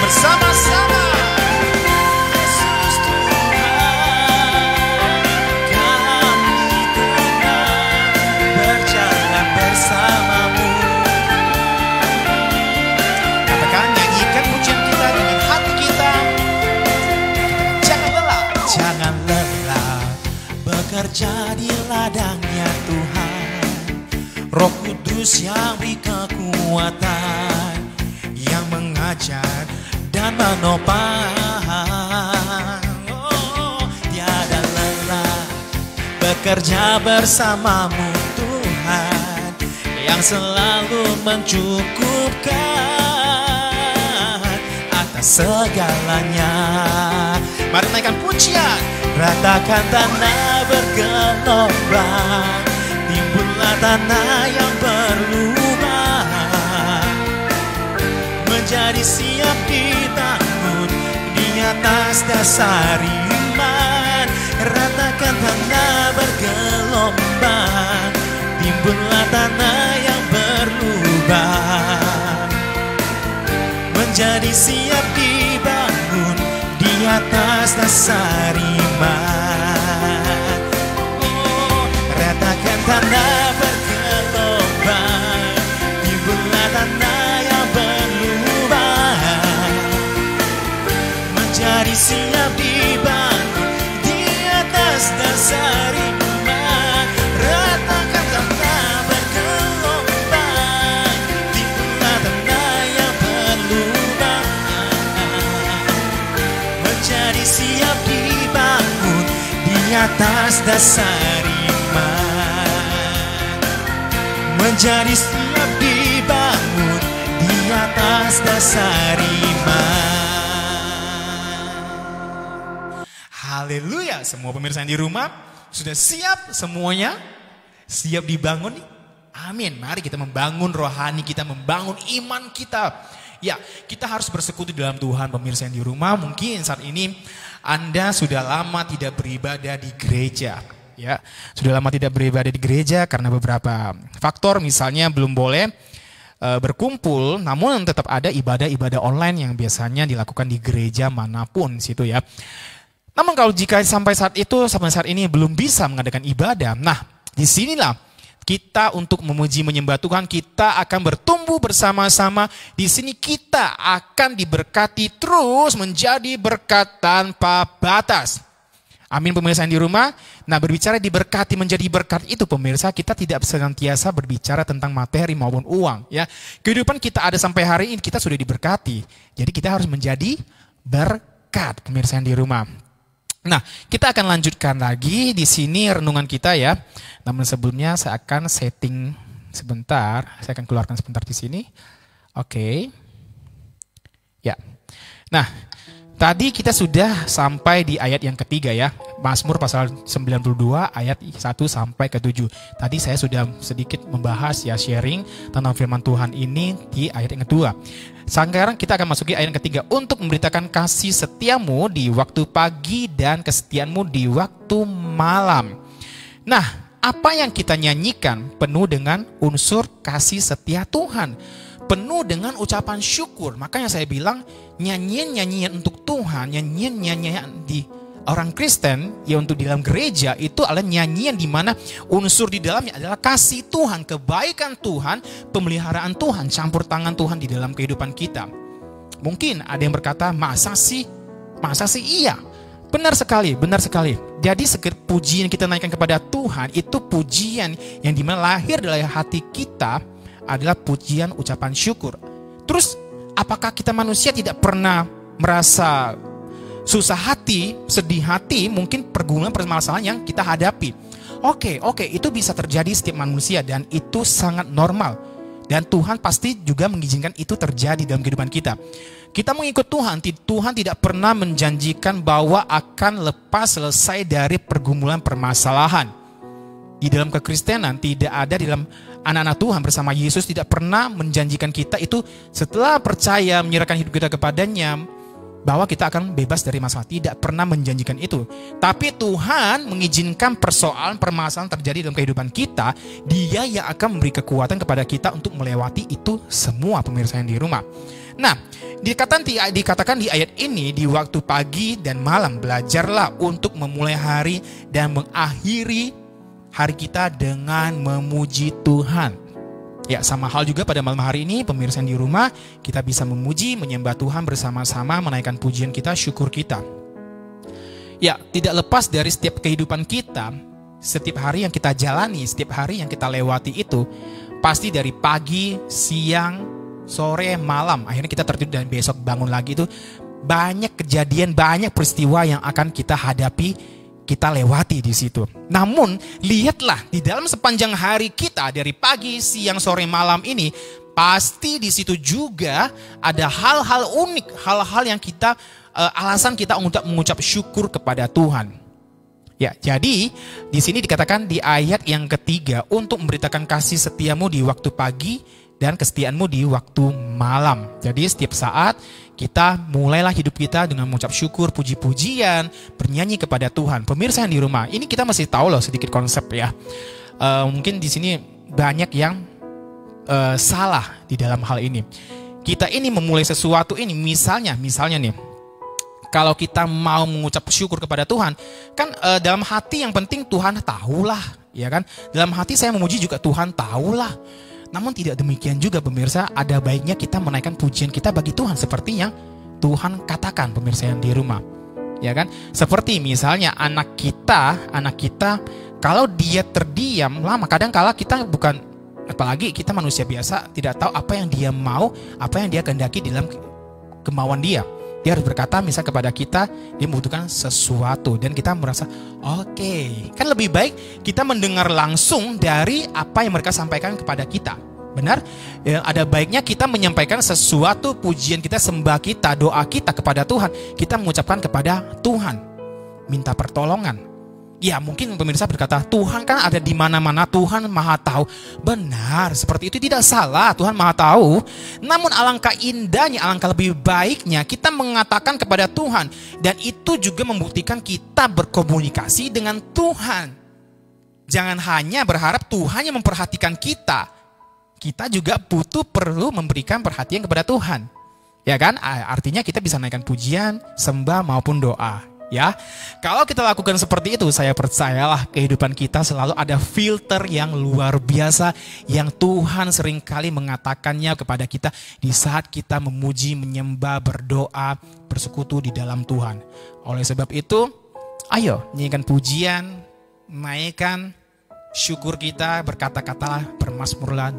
Bersama-sama Yesus Tuhan, kami tenang berjalan bersamamu. Katakan, nyanyikan pujian kita dengan hati kita. Jangan lelah bekerja di ladangnya Tuhan. Roh Kudus yang beri kekuatan, yang mengajar dan menopang. Oh, tiada lelah bekerja bersamamu Tuhan, yang selalu mencukupkan atas segalanya. Mari naikkan pujian. Ratakan tanah bergelombang, timbullah tanah yang berlubang, menjadi siap dibangun di atas dasar iman. Ratakan tanah bergelombang, timbunlah tanah yang berlubang, menjadi siap dibangun di atas dasar iman. Oh, ratakan tanah bergelombang, timbunlah tanah yang berlubang, menjadi siap dibangun di atas dasar iman. Ratakan tanah bergelombang, timbunlah tanah yang berlubang, menjadi siap dibangun di atas dasar iman, menjadi siap dibangun di atas dasar iman. Haleluya. Semua pemirsa yang di rumah sudah siap semuanya? Siap dibangun? Amin. Mari kita membangun rohani kita, membangun iman kita. Ya, kita harus bersekutu dalam Tuhan. Pemirsa yang di rumah, mungkin saat ini Anda sudah lama tidak beribadah di gereja. ya. Sudah lama tidak beribadah di gereja karena beberapa faktor, misalnya belum boleh berkumpul, namun tetap ada ibadah-ibadah online yang biasanya dilakukan di gereja manapun situ ya. Namun kalau jika sampai saat ini belum bisa mengadakan ibadah, nah disinilah kita untuk memuji menyembah Tuhan, kita akan bertumbuh bersama-sama. Di sini kita akan diberkati terus menjadi berkat tanpa batas. Amin pemirsa yang di rumah. Nah, berbicara diberkati menjadi berkat itu pemirsa, kita tidak senantiasa berbicara tentang materi maupun uang ya. Kehidupan kita ada sampai hari ini kita sudah diberkati. Jadi kita harus menjadi berkat pemirsa yang di rumah. Nah, kita akan lanjutkan lagi di sini renungan kita ya. Namun sebelumnya saya akan setting sebentar. Saya akan keluarkan sebentar di sini. Oke. Ya. Nah, tadi kita sudah sampai di ayat yang ketiga ya. Mazmur pasal 92 ayat 1 sampai ke 7. Tadi saya sudah sedikit membahas ya, sharing tentang firman Tuhan ini di ayat yang kedua. Sekarang kita akan masuki ayat yang ketiga. Untuk memberitakan kasih setiamu di waktu pagi dan kesetiaanmu di waktu malam. Nah, apa yang kita nyanyikan penuh dengan unsur kasih setia Tuhan. Penuh dengan ucapan syukur. Makanya saya bilang nyanyian-nyanyian untuk Tuhan, nyanyian-nyanyian di orang Kristen ya, untuk di dalam gereja itu adalah nyanyian di mana unsur di dalamnya adalah kasih Tuhan, kebaikan Tuhan, pemeliharaan Tuhan, campur tangan Tuhan di dalam kehidupan kita. Mungkin ada yang berkata, masa sih iya. Benar sekali. Jadi pujian kita naikkan kepada Tuhan itu pujian yang dimana lahir dari hati kita adalah pujian ucapan syukur. Terus apakah kita manusia tidak pernah merasa susah hati, sedih hati, mungkin pergumulan permasalahan yang kita hadapi? Oke, itu bisa terjadi setiap manusia dan itu sangat normal. Dan Tuhan pasti juga mengizinkan itu terjadi dalam kehidupan kita. Kita mengikut Tuhan, Tuhan tidak pernah menjanjikan bahwa akan lepas selesai dari pergumulan permasalahan. Di dalam kekristenan tidak ada, di dalam anak-anak Tuhan bersama Yesus tidak pernah menjanjikan kita itu setelah percaya menyerahkan hidup kita kepadanya bahwa kita akan bebas dari masalah. Tidak pernah menjanjikan itu. Tapi Tuhan mengizinkan persoalan permasalahan terjadi dalam kehidupan kita. Dia yang akan memberi kekuatan kepada kita untuk melewati itu semua pemirsa yang di rumah. Nah, dikatakan di ayat ini, di waktu pagi dan malam belajarlah untuk memulai hari dan mengakhiri hari kita dengan memuji Tuhan. Ya, sama hal juga pada malam hari ini pemirsa yang di rumah, kita bisa memuji, menyembah Tuhan bersama-sama, menaikkan pujian kita, syukur kita. Ya, tidak lepas dari setiap kehidupan kita, setiap hari yang kita jalani, setiap hari yang kita lewati itu, pasti dari pagi, siang, sore, malam, akhirnya kita tertidur dan besok bangun lagi itu, banyak kejadian, banyak peristiwa yang akan kita hadapi, kita lewati di situ. Namun lihatlah di dalam sepanjang hari kita dari pagi, siang, sore, malam ini pasti di situ juga ada hal-hal unik, hal-hal yang kita alasan kita untuk mengucap syukur kepada Tuhan. Ya, jadi di sini dikatakan di ayat yang ketiga untuk memberitakan kasih setiamu di waktu pagi dan kesetiaanmu di waktu malam. Jadi setiap saat kita mulailah hidup kita dengan mengucap syukur, puji-pujian, bernyanyi kepada Tuhan. Pemirsa yang di rumah, ini kita masih tahu loh sedikit konsep ya. Mungkin di sini banyak yang salah di dalam hal ini. Kita ini memulai sesuatu ini, misalnya nih, kalau kita mau mengucap syukur kepada Tuhan, kan dalam hati yang penting Tuhan tahulah, ya kan? Dalam hati saya memuji juga Tuhan tahulah. Namun tidak demikian juga pemirsa, ada baiknya kita menaikkan pujian kita bagi Tuhan seperti yang Tuhan katakan pemirsa yang di rumah. Ya kan? Seperti misalnya anak kita kalau dia terdiam lama, kadang kala kita bukan, apalagi kita manusia biasa tidak tahu apa yang dia mau, apa yang dia kehendaki dalam kemauan dia. Dia harus berkata misal kepada kita, dia membutuhkan sesuatu dan kita merasa oke. Kan lebih baik kita mendengar langsung dari apa yang mereka sampaikan kepada kita. Benar? Ada baiknya kita menyampaikan sesuatu pujian kita, sembah kita, doa kita kepada Tuhan. Kita mengucapkan kepada Tuhan, minta pertolongan. Ya mungkin pemirsa berkata, Tuhan kan ada di mana-mana, Tuhan maha tahu. Benar, seperti itu tidak salah, Tuhan maha tahu. Namun alangkah indahnya, alangkah lebih baiknya kita mengatakan kepada Tuhan. Dan itu juga membuktikan kita berkomunikasi dengan Tuhan. jangan hanya berharap Tuhan yang memperhatikan kita. Kita juga perlu memberikan perhatian kepada Tuhan. Ya kan? Artinya kita bisa naikkan pujian, sembah maupun doa. Ya, kalau kita lakukan seperti itu, saya percayalah kehidupan kita selalu ada filter yang luar biasa yang Tuhan seringkali mengatakannya kepada kita di saat kita memuji, menyembah, berdoa, bersekutu di dalam Tuhan. Oleh sebab itu, ayo nyanyikan pujian, naikkan syukur kita, berkata-katalah, bermazmurlah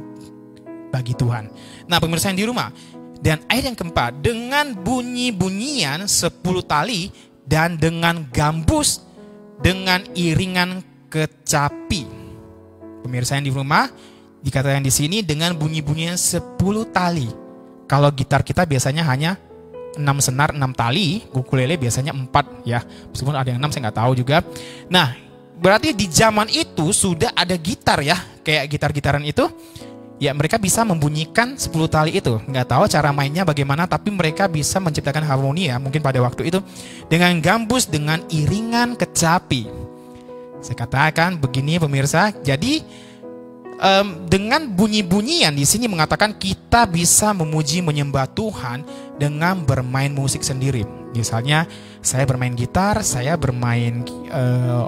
bagi Tuhan. Nah, pemirsa yang di rumah, dan ayat yang keempat, dengan bunyi-bunyian 10 tali dan dengan gambus, dengan iringan kecapi. Pemirsa yang di rumah, dikatakan di sini dengan bunyi-bunyian 10 tali. Kalau gitar kita biasanya hanya 6 senar, 6 tali, ukulele biasanya 4 ya. Meskipun ada yang 6 saya nggak tahu juga. Nah, berarti di zaman itu sudah ada gitar ya, kayak gitar-gitaran itu. Ya, mereka bisa membunyikan 10 tali itu. Nggak tahu cara mainnya bagaimana, tapi mereka bisa menciptakan harmoni ya, mungkin pada waktu itu. Dengan gambus, dengan iringan kecapi. Saya katakan begini pemirsa, jadi dengan bunyi-bunyian di sini mengatakan kita bisa memuji menyembah Tuhan dengan bermain musik sendiri. Misalnya saya bermain gitar, saya bermain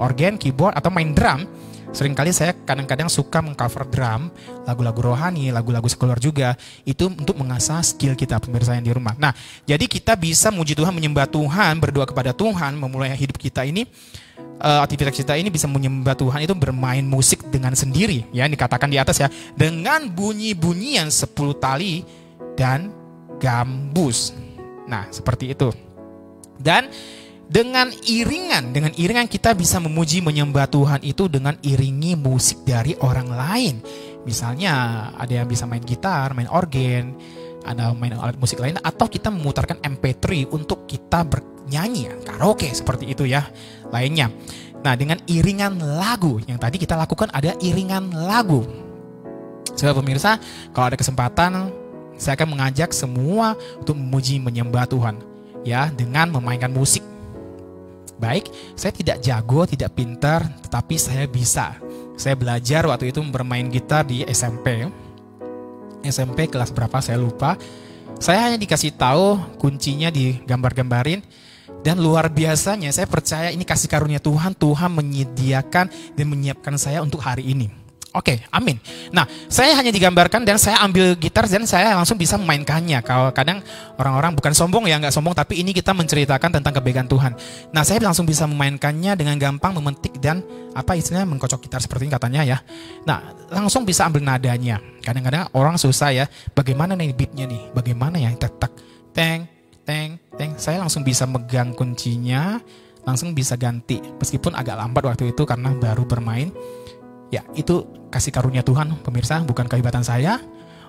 organ, keyboard, atau main drum. Seringkali saya kadang-kadang suka mengcover drum, lagu-lagu rohani, lagu-lagu sekuler juga. Itu untuk mengasah skill kita pemirsa yang di rumah. Nah, jadi kita bisa memuji Tuhan, menyembah Tuhan, berdoa kepada Tuhan, memulai hidup kita ini, aktivitas kita ini bisa menyembah Tuhan itu bermain musik dengan sendiri. Ya, dikatakan di atas ya, dengan bunyi-bunyian 10 tali dan gambus. Nah, seperti itu. Dan dengan iringan kita bisa memuji menyembah Tuhan itu dengan iringi musik dari orang lain. Misalnya ada yang bisa main gitar, main organ, ada main alat musik lain, atau kita memutarkan MP3 untuk kita bernyanyi, karaoke seperti itu ya lainnya. Nah, dengan iringan lagu yang tadi kita lakukan ada iringan lagu. Saudara pemirsa, kalau ada kesempatan saya akan mengajak semua untuk memuji menyembah Tuhan ya dengan memainkan musik. Baik, saya tidak jago, tidak pintar, tetapi saya bisa. Saya belajar waktu itu bermain gitar di SMP. SMP kelas berapa saya lupa. Saya hanya dikasih tahu kuncinya digambar-gambarin. Dan luar biasanya saya percaya ini kasih karunia Tuhan. Tuhan menyediakan dan menyiapkan saya untuk hari ini. Oke, amin. Nah, saya hanya digambarkan dan saya ambil gitar dan saya langsung bisa memainkannya. Kalau kadang orang-orang bukan sombong ya, nggak sombong, tapi ini kita menceritakan tentang kebaikan Tuhan. Nah, saya langsung bisa memainkannya dengan gampang, memetik dan apa istilahnya mengkocok gitar seperti ini katanya ya. Nah, langsung bisa ambil nadanya. Kadang-kadang orang susah ya, bagaimana nih beatnya nih, bagaimana ya, tak, teng, teng, teng. Saya langsung bisa megang kuncinya, langsung bisa ganti. Meskipun agak lambat waktu itu karena baru bermain. Ya, itu kasih karunia Tuhan, pemirsa, bukan kehebatan saya,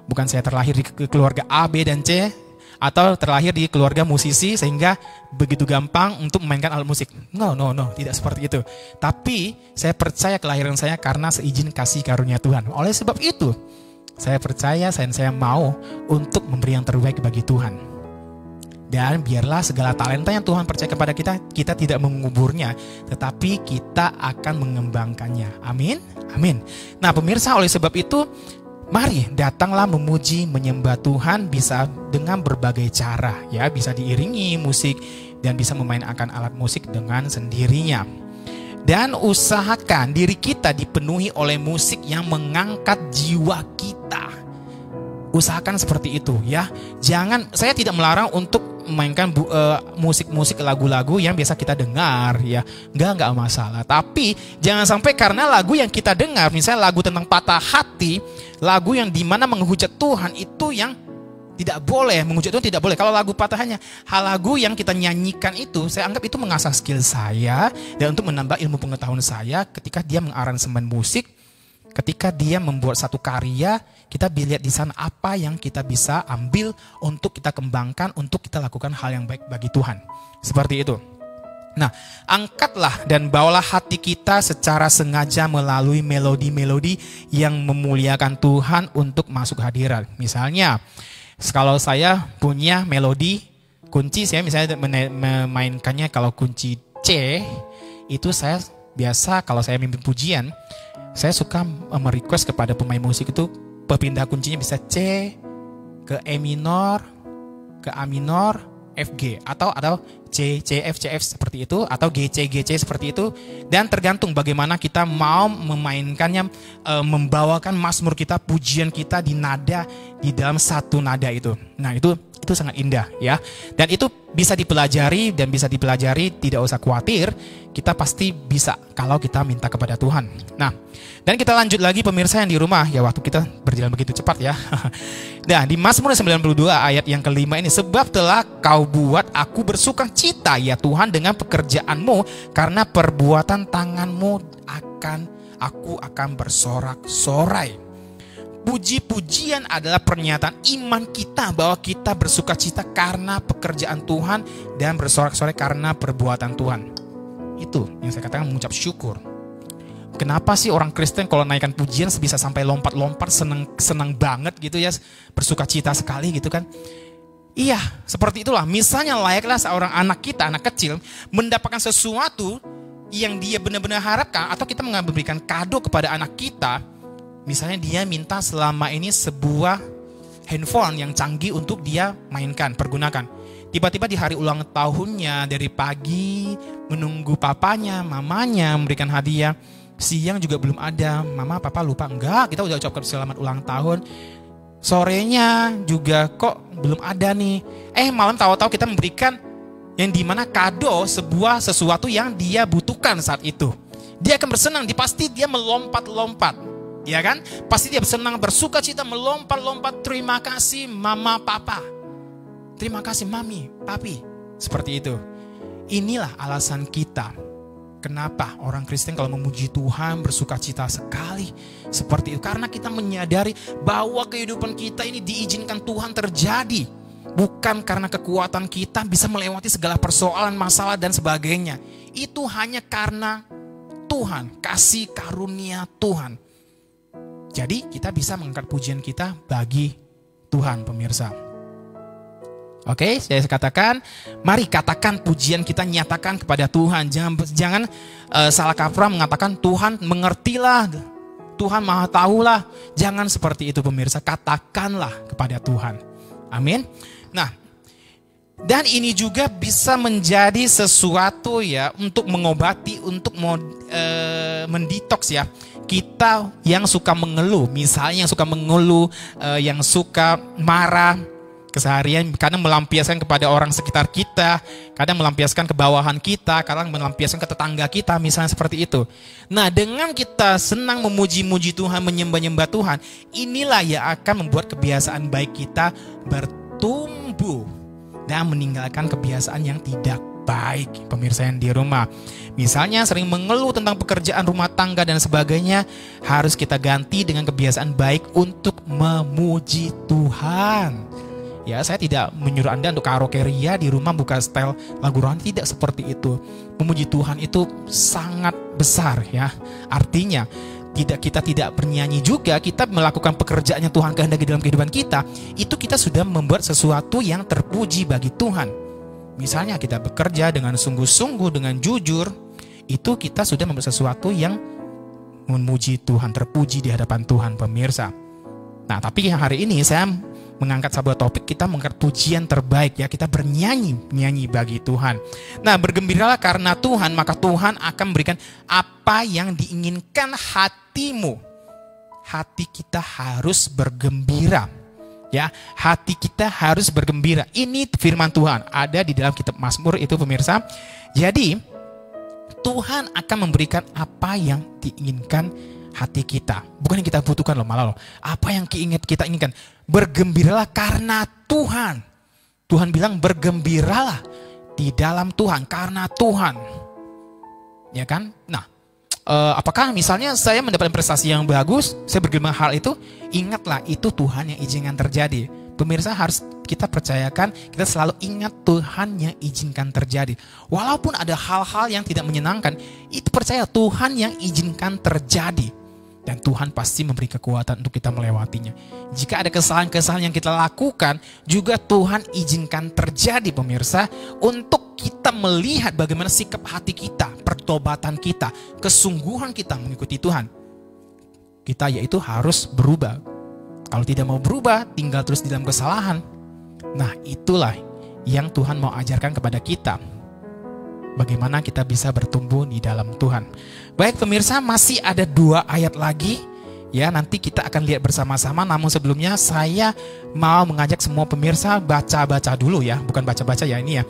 bukan saya terlahir di keluarga A, B, dan C, atau terlahir di keluarga musisi sehingga begitu gampang untuk memainkan alat musik. No, tidak seperti itu. Tapi saya percaya kelahiran saya karena seizin kasih karunia Tuhan. Oleh sebab itu, saya percaya dan saya mau untuk memberi yang terbaik bagi Tuhan. Dan biarlah segala talenta yang Tuhan percaya kepada kita, kita tidak menguburnya, tetapi kita akan mengembangkannya. Amin, amin. Nah pemirsa, oleh sebab itu, mari datanglah memuji, menyembah Tuhan bisa dengan berbagai cara. Ya, bisa diiringi musik dan bisa memainkan alat musik dengan sendirinya. Dan usahakan diri kita dipenuhi oleh musik yang mengangkat jiwa kita. Usahakan seperti itu ya. Jangan, saya tidak melarang untuk memainkan musik-musik lagu-lagu yang biasa kita dengar ya. Enggak masalah. Tapi jangan sampai karena lagu yang kita dengar, misalnya lagu tentang patah hati, lagu yang dimana menghujat Tuhan itu yang tidak boleh, menghujat Tuhan tidak boleh. Kalau lagu patahnya, hal lagu yang kita nyanyikan itu, saya anggap itu mengasah skill saya dan untuk menambah ilmu pengetahuan saya ketika dia mengaransemen musik. Ketika dia membuat satu karya, kita lihat di sana apa yang kita bisa ambil untuk kita kembangkan, untuk kita lakukan hal yang baik bagi Tuhan. Seperti itu. Nah, angkatlah dan bawalah hati kita secara sengaja melalui melodi-melodi yang memuliakan Tuhan untuk masuk hadirat. Misalnya, kalau saya punya melodi kunci, saya misalnya memainkannya kalau kunci C, itu saya biasa kalau saya mimpin pujian, Saya suka merequest kepada pemain musik itu pindah kuncinya bisa C ke E minor, ke A minor, F G, atau C F seperti itu, atau G C seperti itu, dan tergantung bagaimana kita mau memainkannya, membawakan mazmur kita, pujian kita di dalam satu nada itu. Nah, itu sangat indah ya. Dan itu bisa dipelajari tidak usah khawatir, kita pasti bisa kalau kita minta kepada Tuhan. Nah, dan kita lanjut lagi pemirsa yang di rumah ya, waktu kita berjalan begitu cepat ya. Nah, di Mazmur 92 ayat yang kelima ini, sebab telah kau buat aku bersuka cita ya Tuhan dengan pekerjaanmu, karena perbuatan tanganmu aku akan bersorak-sorai. Puji-pujian adalah pernyataan iman kita bahwa kita bersuka cita karena pekerjaan Tuhan dan bersorak-sorai karena perbuatan Tuhan. Itu yang saya katakan mengucap syukur. Kenapa sih orang Kristen kalau naikkan pujian bisa sampai lompat-lompat, senang banget gitu ya, bersuka cita sekali gitu kan? Iya, seperti itulah. Misalnya layaklah seorang anak kita, anak kecil, mendapatkan sesuatu yang dia benar-benar harapkan, atau kita memberikan kado kepada anak kita. Misalnya dia minta selama ini sebuah handphone yang canggih untuk dia mainkan, pergunakan. Tiba-tiba di hari ulang tahunnya, dari pagi menunggu papanya, mamanya memberikan hadiah. Siang juga belum ada, mama papa lupa, enggak, kita udah ucapkan selamat ulang tahun. Sorenya juga kok belum ada nih. Malam tahu-tahu kita memberikan yang dimana kado sesuatu yang dia butuhkan saat itu. Dia akan bersenang, pasti dia melompat-lompat. Ya kan? Pasti dia bersenang, bersuka cita, melompat-lompat. Terima kasih mama papa. Terima kasih mami, papi. Seperti itu. Inilah alasan kita. Kenapa orang Kristen kalau memuji Tuhan bersuka cita sekali. Seperti itu. Karena kita menyadari bahwa kehidupan kita ini diizinkan Tuhan terjadi. Bukan karena kekuatan kita bisa melewati segala persoalan, masalah dan sebagainya. Itu hanya karena Tuhan, kasih karunia Tuhan. Jadi kita bisa mengangkat pujian kita bagi Tuhan, pemirsa. Oke, saya katakan, mari katakan pujian kita, nyatakan kepada Tuhan. Jangan salah kaprah mengatakan Tuhan mengertilah, Tuhan maha tahulah. Jangan seperti itu pemirsa, katakanlah kepada Tuhan. Amin. Nah, dan ini juga bisa menjadi sesuatu ya untuk mengobati, untuk mendetoks ya. Kita yang suka mengeluh, misalnya yang suka mengeluh, yang suka marah keseharian, kadang melampiaskan kepada orang sekitar kita, kadang melampiaskan ke bawahan kita, kadang melampiaskan ke tetangga kita, misalnya seperti itu. Nah, dengan kita senang memuji-muji Tuhan, menyembah-nyembah Tuhan, inilah yang akan membuat kebiasaan baik kita bertumbuh dan meninggalkan kebiasaan yang tidak baik, pemirsa yang di rumah. Misalnya sering mengeluh tentang pekerjaan rumah tangga dan sebagainya, harus kita ganti dengan kebiasaan baik untuk memuji Tuhan. Ya, saya tidak menyuruh Anda untuk karaoke ria di rumah buka style lagu rohani, tidak seperti itu. Memuji Tuhan itu sangat besar ya. Artinya kita tidak bernyanyi juga, kita melakukan pekerjaannya Tuhan kehendaki dalam kehidupan kita, itu kita sudah membuat sesuatu yang terpuji bagi Tuhan. Misalnya kita bekerja dengan sungguh-sungguh, dengan jujur, itu kita sudah membuat sesuatu yang memuji Tuhan, terpuji di hadapan Tuhan, pemirsa. Nah, tapi hari ini saya mengangkat sebuah topik, kita mengangkat pujian terbaik ya, kita bernyanyi bagi Tuhan. Nah, bergembiralah karena Tuhan, maka Tuhan akan memberikan apa yang diinginkan hatimu. Hati kita harus bergembira. Ya, hati kita harus bergembira. Ini firman Tuhan ada di dalam kitab Mazmur itu, pemirsa. Jadi Tuhan akan memberikan apa yang diinginkan hati kita. Bukan yang kita butuhkan loh, malah loh. Apa yang kita inginkan. Bergembiralah karena Tuhan. Tuhan bilang bergembiralah di dalam Tuhan, karena Tuhan. Ya kan? Nah, apakah misalnya saya mendapatkan prestasi yang bagus, saya bergembira hal itu, ingatlah itu Tuhan yang izinkan terjadi. Pemirsa, harus kita percayakan, kita selalu ingat Tuhan yang izinkan terjadi. Walaupun ada hal-hal yang tidak menyenangkan, itu percaya Tuhan yang izinkan terjadi. Dan Tuhan pasti memberi kekuatan untuk kita melewatinya. Jika ada kesalahan-kesalahan yang kita lakukan, juga Tuhan izinkan terjadi, pemirsa, untuk kita melihat bagaimana sikap hati kita, pertobatan kita, kesungguhan kita mengikuti Tuhan. kita, yaitu harus berubah. Kalau tidak mau berubah, tinggal terus di dalam kesalahan. Nah, itulah yang Tuhan mau ajarkan kepada kita. Bagaimana kita bisa bertumbuh di dalam Tuhan. Baik pemirsa, masih ada 2 ayat lagi. Ya, nanti kita akan lihat bersama-sama. Namun sebelumnya saya mau mengajak semua pemirsa baca-baca dulu ya. Bukan baca-baca ya ini ya.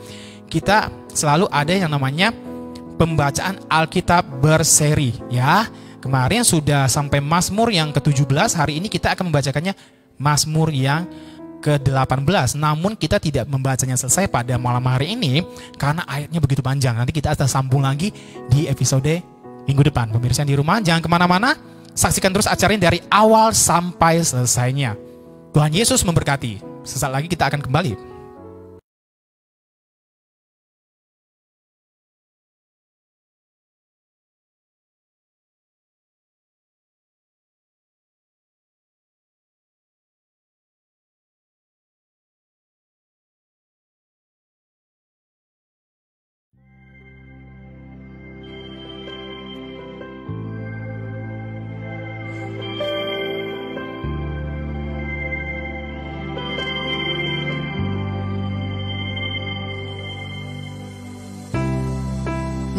Kita selalu ada yang namanya pembacaan Alkitab berseri ya. Kemarin sudah sampai Mazmur yang ke-17. Hari ini kita akan membacakannya Mazmur yang ke-18. Namun kita tidak membacanya selesai pada malam hari ini karena ayatnya begitu panjang. Nanti kita akan sambung lagi di episode minggu depan. Pemirsa di rumah jangan kemana-mana. Saksikan terus acara ini dari awal sampai selesainya. Tuhan Yesus memberkati. Sesaat lagi kita akan kembali.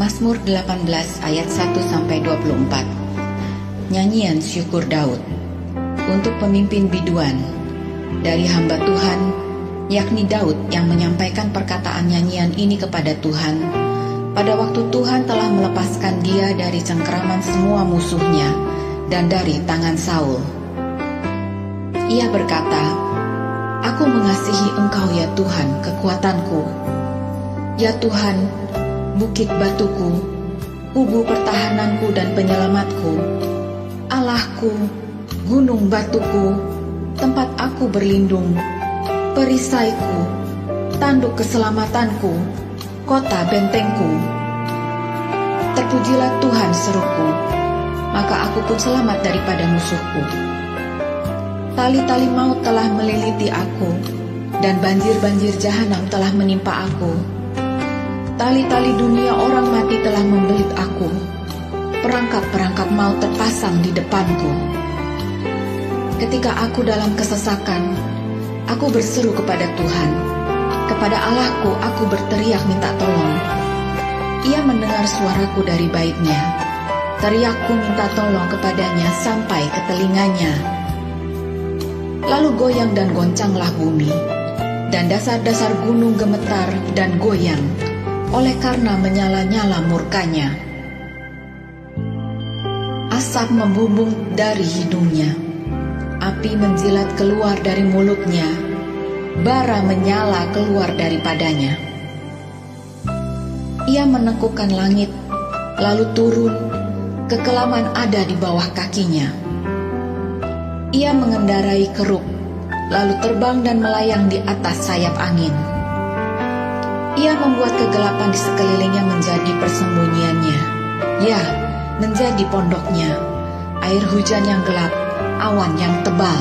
Mazmur 18 ayat 1-24. Nyanyian syukur Daud. Untuk pemimpin biduan dari hamba Tuhan, yakni Daud yang menyampaikan perkataan nyanyian ini kepada Tuhan pada waktu Tuhan telah melepaskan dia dari cengkeraman semua musuhnya dan dari tangan Saul. Ia berkata, "Aku mengasihi Engkau ya Tuhan, kekuatanku. Ya Tuhan, bukit batuku, kubu pertahananku dan penyelamatku, Allahku, gunung batuku, tempat aku berlindung, perisaiku, tanduk keselamatanku, kota bentengku. Terpujilah Tuhan seruku, maka aku pun selamat daripada musuhku. Tali-tali maut telah meliliti aku, dan banjir-banjir jahanam telah menimpa aku. Tali-tali dunia orang mati telah membelit aku. Perangkap-perangkap maut terpasang di depanku. Ketika aku dalam kesesakan, aku berseru kepada Tuhan. Kepada Allahku aku berteriak minta tolong. Ia mendengar suaraku dari baitnya. Teriakku minta tolong kepadanya sampai ke telinganya. Lalu goyang dan goncanglah bumi, dan dasar-dasar gunung gemetar dan goyang, oleh karena menyala-nyala murkanya. Asap membumbung dari hidungnya, api menjilat keluar dari mulutnya, bara menyala keluar daripadanya. Ia menekukkan langit, lalu turun, kekelaman ada di bawah kakinya. Ia mengendarai keruk, lalu terbang dan melayang di atas sayap angin. Ia membuat kegelapan di sekelilingnya menjadi persembunyiannya. Ya, menjadi pondoknya. Air hujan yang gelap, awan yang tebal.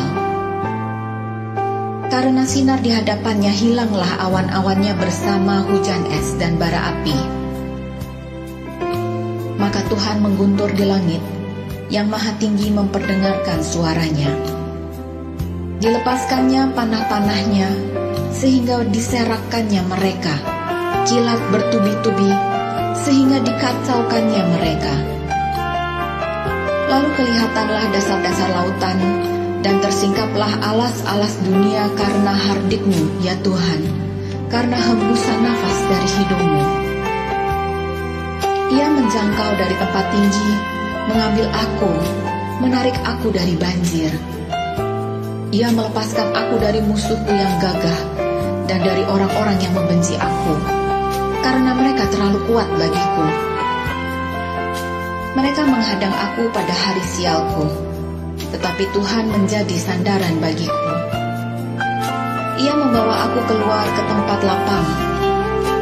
Karena sinar di hadapannya hilanglah awan-awannya bersama hujan es dan bara api. Maka Tuhan mengguntur di langit, yang maha tinggi memperdengarkan suaranya. Dilepaskannya panah-panahnya, sehingga diserakkannya mereka. Kilat bertubi-tubi, sehingga dikacaukannya mereka. Lalu kelihatanlah dasar-dasar lautan, dan tersingkaplah alas-alas dunia karena hardikmu, ya Tuhan, karena hembusan nafas dari hidungmu. Ia menjangkau dari tempat tinggi, mengambil aku, menarik aku dari banjir. Ia melepaskan aku dari musuhku yang gagah, dan dari orang-orang yang membenci aku, karena mereka terlalu kuat bagiku. Mereka menghadang aku pada hari sialku, tetapi Tuhan menjadi sandaran bagiku. Ia membawa aku keluar ke tempat lapang.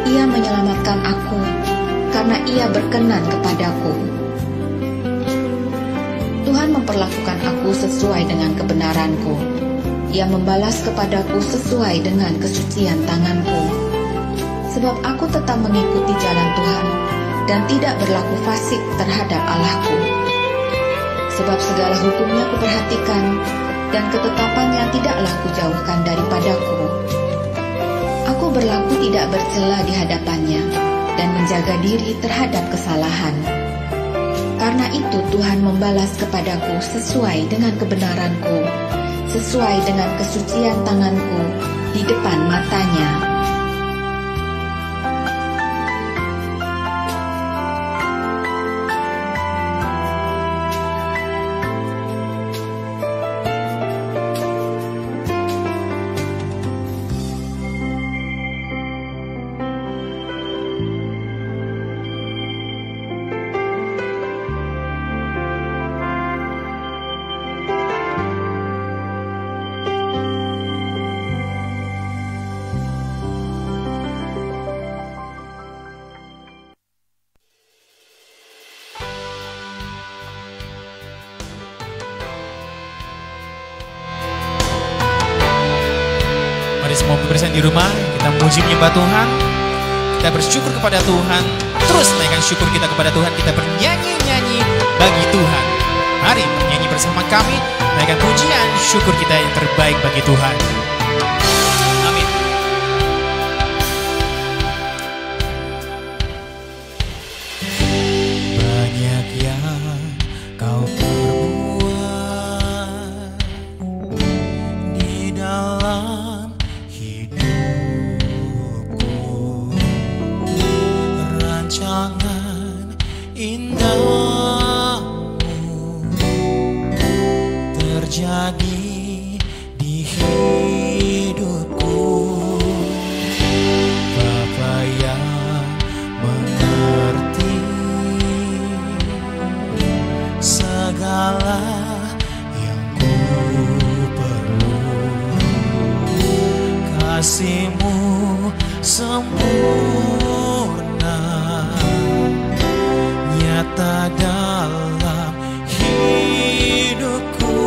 Ia menyelamatkan aku, karena Ia berkenan kepadaku. Tuhan memperlakukan aku sesuai dengan kebenaranku. Ia membalas kepadaku sesuai dengan kesucian tanganku. Sebab aku tetap mengikuti jalan Tuhan dan tidak berlaku fasik terhadap Allahku. sebab segala hukumnya kuperhatikan, dan ketetapannya tidaklah kujauhkan daripadaku. Aku berlaku tidak bercela di hadapannya, dan menjaga diri terhadap kesalahan. Karena itu Tuhan membalas kepadaku sesuai dengan kebenaranku, sesuai dengan kesucian tanganku di depan matanya. Mari semua pemirsa di rumah, kita memuji menyembah Tuhan. Kita bersyukur kepada Tuhan. Terus naikkan syukur kita kepada Tuhan. Kita bernyanyi-nyanyi bagi Tuhan. Mari bernyanyi bersama kami. Naikkan pujian syukur kita yang terbaik bagi Tuhan. Amin. Banyak yang kau perbuat di dalam rancangan indahmu terjadi di hidupku. Bapa yang mengerti segala yang ku perlu, kasih-Mu sempurna nyata dalam hidupku.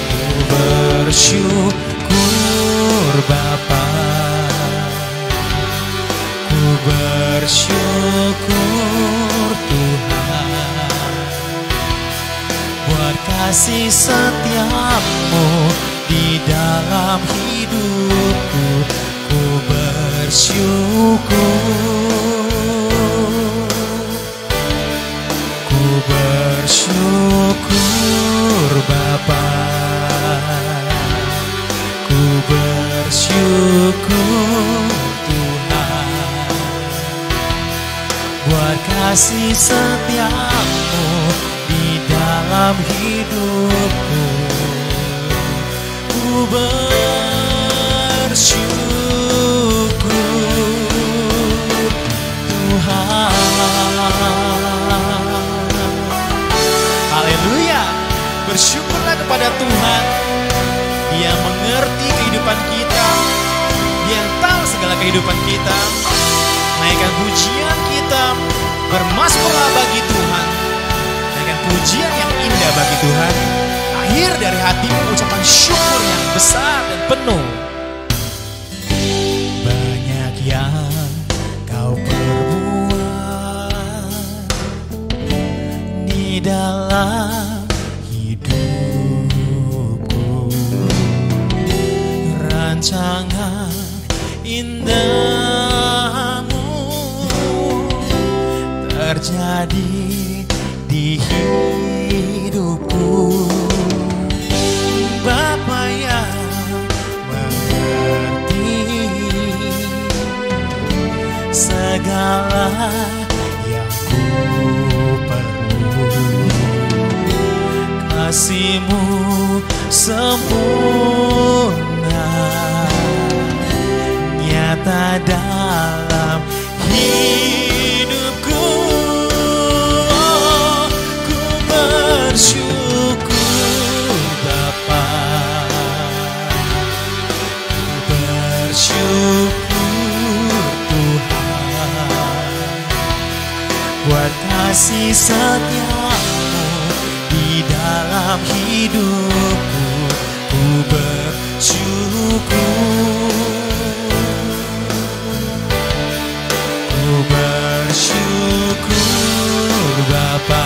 Ku bersyukur Bapa, ku bersyukur Tuhan, buat kasih setia-Mu di dalam hidupku. Ku bersyukur, ku bersyukur Bapa, ku bersyukur Tuhan, buat kasih setia-Mu di dalam hidupku. Ku bersyukur Tuhan. Haleluya. Bersyukurlah kepada Tuhan. Dia mengerti kehidupan kita, Dia yang tahu segala kehidupan kita. Naikkan pujian kita, bermasmurlah bagi Tuhan. Naikkan pujian yang indah bagi Tuhan. Akhir dari hatimu ucapan syukur yang besar dan penuh. Banyak yang kau perbuat di dalam hidupku, rancangan indahmu terjadi di hidupku. Bapa yang mengerti segala yang ku perlu, kasih-Mu sempurna nyata dalam hidupku. Ku bersyukur Bapa, ku bersyukur Tuhan, buat kasih setia-Mu di dalam hidupku. Ku bersyukur, ku bersyukur Bapa,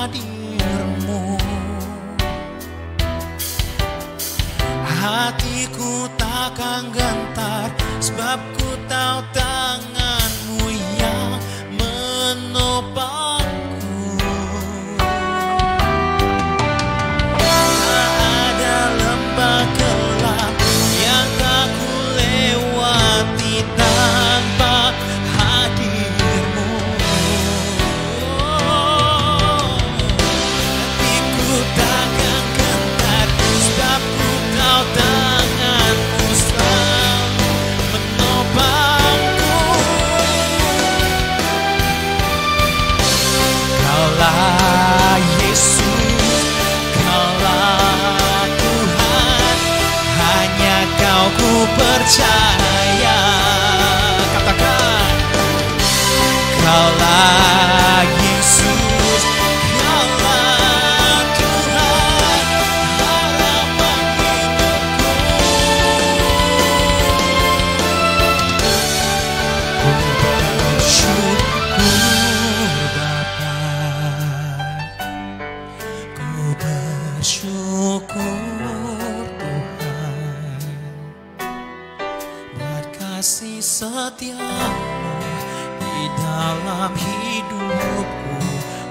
hadirmu. Hatiku takkan gentar, sebab ku tahu tanganmu yang menopangku. Tak ada lembah gelap yang tak ku lewati tanpa hadirmu. Hatiku takkan gentar, sebab ku tahu tanganmu selalu menopangku. Kaulah Yesus, Kaulah Tuhan, hanya Kau ku percaya. Katakan, Kaulah Yesus, Kaulah Tuhan, harapan hidupku. Ku bersyukur Bapa, ku bersyukur Tuhan, buat kasih setiamu di dalam hidupku.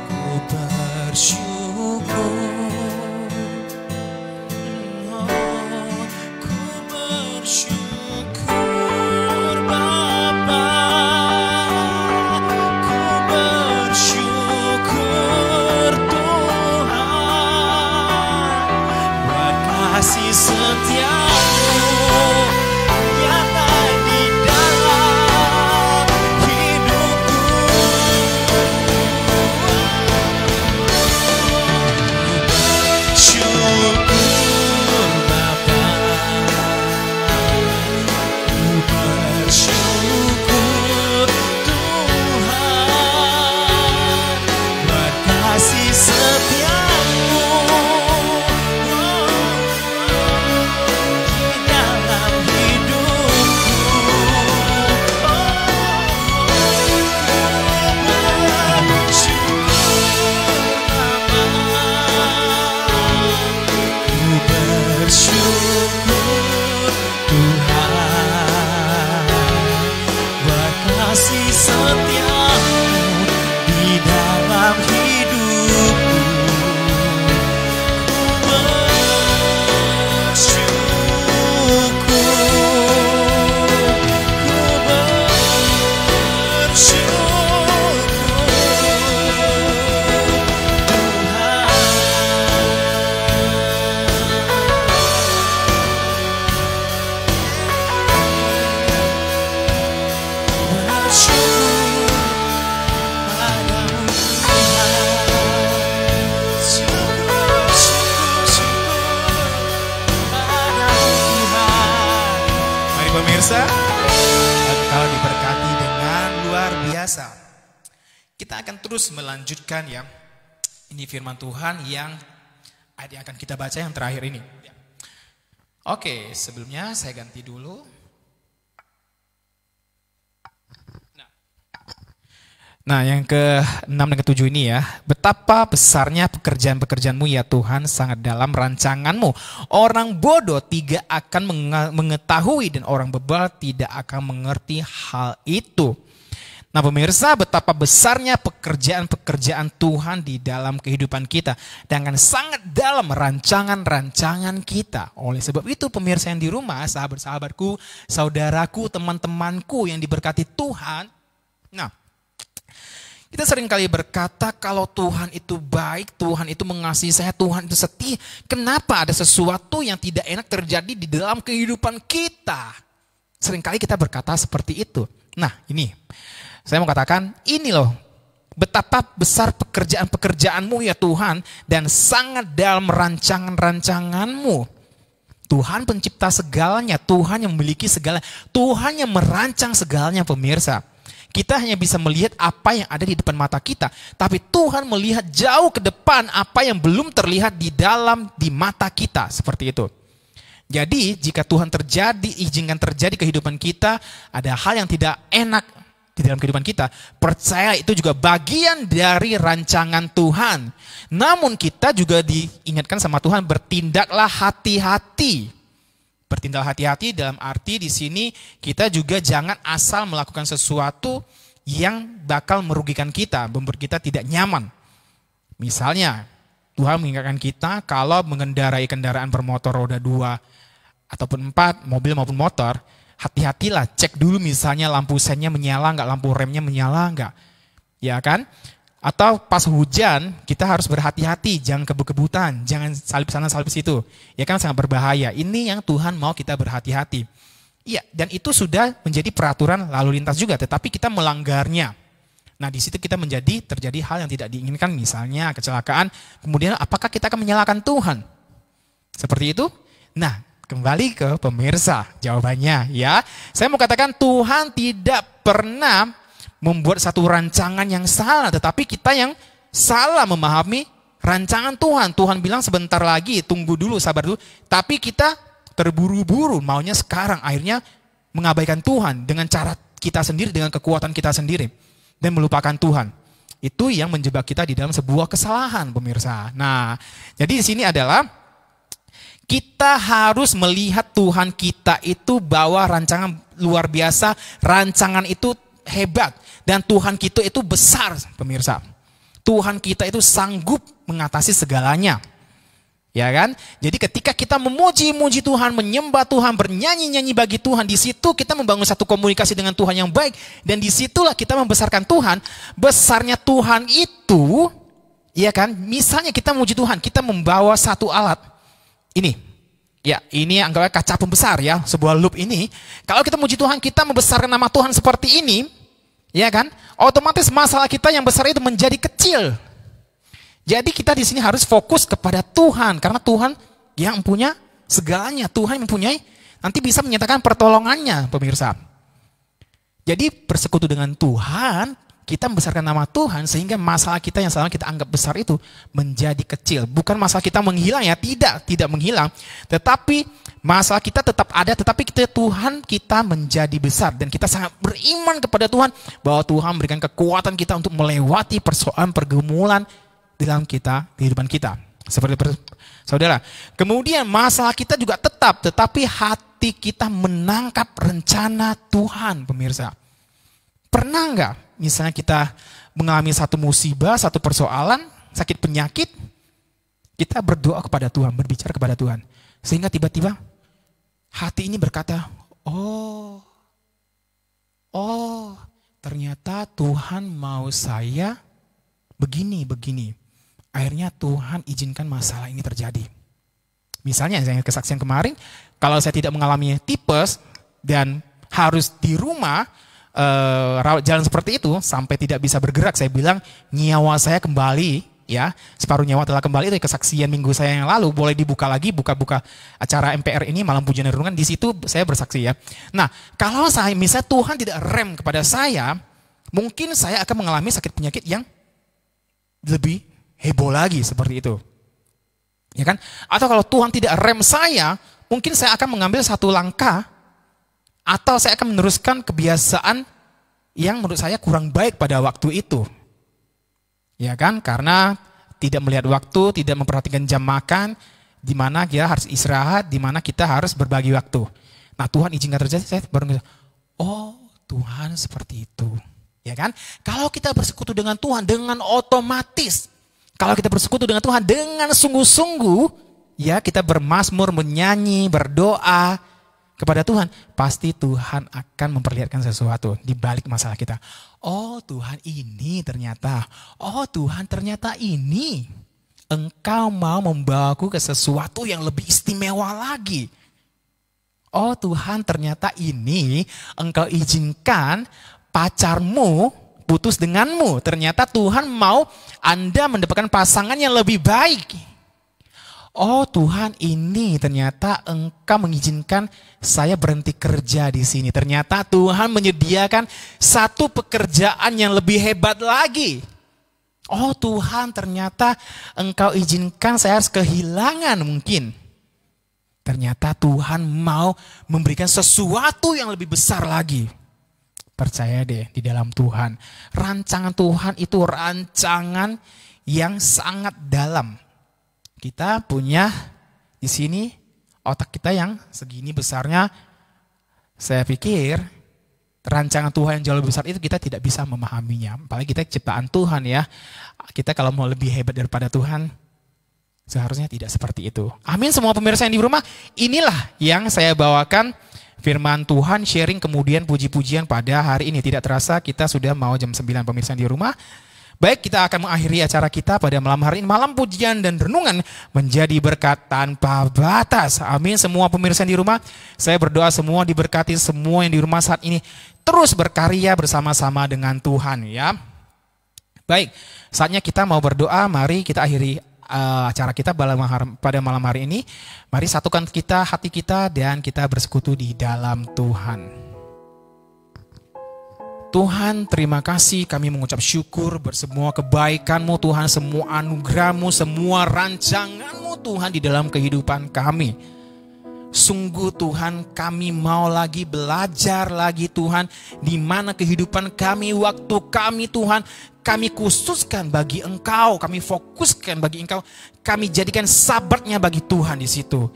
Ku bersyukur, oh, ku bersyukur Bapa, ku bersyukur Tuhan, buat kasih setiamu nyata di dalam hidupku. Syukur Bapa, ku bersyukur Tuhan, buat kasih setiamu di dalam hidupku. Ku bersyukur Tuhan, buat kasih setiamu di dalam hidupku. Ku bersyukur, ku bersyukur Mari pemirsa, engkau diberkati dengan luar biasa. Kita akan terus melanjutkan ya. Ini firman Tuhan yang akan kita baca yang terakhir ini. Oke, sebelumnya saya ganti dulu. Nah, yang ke-6 dan ke-7 ini ya. Betapa besarnya pekerjaan-pekerjaanmu ya Tuhan, sangat dalam rancanganmu. Orang bodoh tidak akan mengetahui dan orang bebal tidak akan mengerti hal itu. Nah pemirsa, betapa besarnya pekerjaan-pekerjaan Tuhan di dalam kehidupan kita. Dengan sangat dalam rancangan-rancangan kita. Oleh sebab itu pemirsa yang di rumah, sahabat-sahabatku, saudaraku, teman-temanku yang diberkati Tuhan. Nah, kita sering kali berkata kalau Tuhan itu baik, Tuhan itu mengasihi saya, Tuhan itu setia. Kenapa ada sesuatu yang tidak enak terjadi di dalam kehidupan kita? Seringkali kita berkata seperti itu. Nah ini, saya mau katakan ini loh. Betapa besar pekerjaan-pekerjaanmu ya Tuhan. Dan sangat dalam rancangan-rancanganmu. Tuhan pencipta segalanya, Tuhan yang memiliki segala, Tuhan yang merancang segalanya pemirsa. Kita hanya bisa melihat apa yang ada di depan mata kita. Tapi Tuhan melihat jauh ke depan apa yang belum terlihat di mata kita. Seperti itu. Jadi jika Tuhan izinkan terjadi kehidupan kita, ada hal yang tidak enak, di dalam kehidupan kita, percaya itu juga bagian dari rancangan Tuhan. Namun kita juga diingatkan sama Tuhan, bertindaklah hati-hati. Bertindak hati-hati dalam arti di sini kita juga jangan asal melakukan sesuatu yang bakal merugikan kita, membuat kita tidak nyaman. Misalnya, Tuhan mengingatkan kita kalau mengendarai kendaraan bermotor roda 2 ataupun 4, mobil maupun motor, hati-hatilah, cek dulu misalnya lampu sennya menyala enggak, lampu remnya menyala enggak. Ya kan? Atau pas hujan, kita harus berhati-hati, jangan kebut-kebutan, jangan salip sana salip situ. Ya kan, sangat berbahaya. Ini yang Tuhan mau kita berhati-hati. Iya, dan itu sudah menjadi peraturan lalu lintas juga, tetapi kita melanggarnya. Nah, di situ kita terjadi hal yang tidak diinginkan, misalnya kecelakaan. Kemudian apakah kita akan menyalahkan Tuhan? Seperti itu? Nah, kembali ke pemirsa jawabannya ya. Saya mau katakan Tuhan tidak pernah membuat satu rancangan yang salah, tetapi kita yang salah memahami rancangan Tuhan. Tuhan bilang sebentar lagi, tunggu dulu, sabar dulu. Tapi kita terburu-buru, maunya sekarang, akhirnya mengabaikan Tuhan dengan cara kita sendiri, dengan kekuatan kita sendiri, dan melupakan Tuhan. Itu yang menjebak kita di dalam sebuah kesalahan, pemirsa. Nah, jadi di sini adalah kita harus melihat Tuhan kita itu bawa rancangan luar biasa, rancangan itu hebat, dan Tuhan kita itu besar, pemirsa. Tuhan kita itu sanggup mengatasi segalanya. Ya kan? Jadi ketika kita memuji-muji Tuhan, menyembah Tuhan, bernyanyi-nyanyi bagi Tuhan, di situ kita membangun satu komunikasi dengan Tuhan yang baik, dan disitulah kita membesarkan Tuhan. Besarnya Tuhan itu, ya kan? Misalnya kita memuji Tuhan, kita membawa satu alat. Ini, ya ini anggapnya kaca pembesar ya, sebuah loop ini. Kalau kita memuji Tuhan, kita membesarkan nama Tuhan seperti ini, ya kan? Otomatis masalah kita yang besar itu menjadi kecil. Jadi kita di sini harus fokus kepada Tuhan, karena Tuhan yang punya segalanya. Tuhan yang mempunyai, nanti bisa menyatakan pertolongannya, pemirsa. Jadi bersekutu dengan Tuhan, kita membesarkan nama Tuhan, sehingga masalah kita yang selama kita anggap besar itu menjadi kecil. Bukan masalah kita menghilang ya, tidak menghilang. Tetapi masalah kita tetap ada, tetapi Tuhan kita menjadi besar. Dan kita sangat beriman kepada Tuhan, bahwa Tuhan memberikan kekuatan kita untuk melewati persoalan pergumulan dalam kehidupan kita. Seperti saudara. Kemudian masalah kita juga tetap, tetapi hati kita menangkap rencana Tuhan, pemirsa. Pernah enggak misalnya kita mengalami satu musibah, satu persoalan, sakit penyakit, kita berdoa kepada Tuhan, berbicara kepada Tuhan, sehingga tiba-tiba hati ini berkata, oh, ternyata Tuhan mau saya begini. Akhirnya Tuhan izinkan masalah ini terjadi. Misalnya yang kesaksian kemarin, kalau saya tidak mengalami tipes dan harus di rumah rawat jalan seperti itu sampai tidak bisa bergerak, saya bilang nyawa saya kembali ya, separuh nyawa telah kembali. Itu kesaksian minggu saya yang lalu, boleh dibuka lagi, buka acara MPR ini, Malam Pujian dan Renungan, di situ saya bersaksi ya. Nah, kalau saya misalnya Tuhan tidak rem kepada saya, mungkin saya akan mengalami sakit penyakit yang lebih heboh lagi seperti itu. Ya kan? Atau kalau Tuhan tidak rem saya, mungkin saya akan mengambil satu langkah, atau saya akan meneruskan kebiasaan yang menurut saya kurang baik pada waktu itu. Ya kan? Karena tidak melihat waktu, tidak memperhatikan jam makan, di mana kita harus istirahat, di mana kita harus berbagi waktu. Nah, Tuhan izinkan terjadi, saya baru oh, Tuhan seperti itu. Ya kan? Kalau kita bersekutu dengan Tuhan dengan otomatis, kalau kita bersekutu dengan Tuhan dengan sungguh-sungguh, ya kita bermazmur, menyanyi, berdoa kepada Tuhan, pasti Tuhan akan memperlihatkan sesuatu di balik masalah kita. Oh Tuhan ini ternyata, oh Tuhan ternyata ini, Engkau mau membawaku ke sesuatu yang lebih istimewa lagi. Oh Tuhan ternyata ini, Engkau izinkan pacarmu putus denganmu. Ternyata Tuhan mau Anda mendapatkan pasangan yang lebih baik. Oh Tuhan ini ternyata Engkau mengizinkan saya berhenti kerja di sini. Ternyata Tuhan menyediakan satu pekerjaan yang lebih hebat lagi. Oh Tuhan ternyata Engkau izinkan saya harus kehilangan mungkin. Ternyata Tuhan mau memberikan sesuatu yang lebih besar lagi. Percaya deh di dalam Tuhan. Rancangan Tuhan itu rancangan yang sangat dalam. Kita punya di sini otak kita yang segini besarnya. Saya pikir rancangan Tuhan yang jauh lebih besar itu kita tidak bisa memahaminya. Apalagi kita ciptaan Tuhan ya. Kita kalau mau lebih hebat daripada Tuhan, seharusnya tidak seperti itu. Amin semua pemirsa yang di rumah. Inilah yang saya bawakan firman Tuhan, sharing kemudian puji-pujian pada hari ini. Tidak terasa kita sudah mau jam 9 pemirsa yang di rumah. Baik, kita akan mengakhiri acara kita pada malam hari ini. Malam pujian dan renungan menjadi berkat tanpa batas. Amin. Semua pemirsa yang di rumah, saya berdoa semua diberkati, semua yang di rumah saat ini terus berkarya bersama-sama dengan Tuhan ya. Baik, saatnya kita mau berdoa. Mari kita akhiri acara kita pada malam hari ini. Mari satukan kita, hati kita, dan kita bersekutu di dalam Tuhan. Tuhan, terima kasih, kami mengucap syukur bersemua kebaikan-Mu Tuhan, semua anugerah-Mu, semua rancangan-Mu Tuhan di dalam kehidupan kami. Sungguh Tuhan, kami mau lagi belajar lagi Tuhan, di mana kehidupan kami, waktu kami Tuhan, kami khususkan bagi Engkau, kami fokuskan bagi Engkau, kami jadikan sabatnya bagi Tuhan di situ.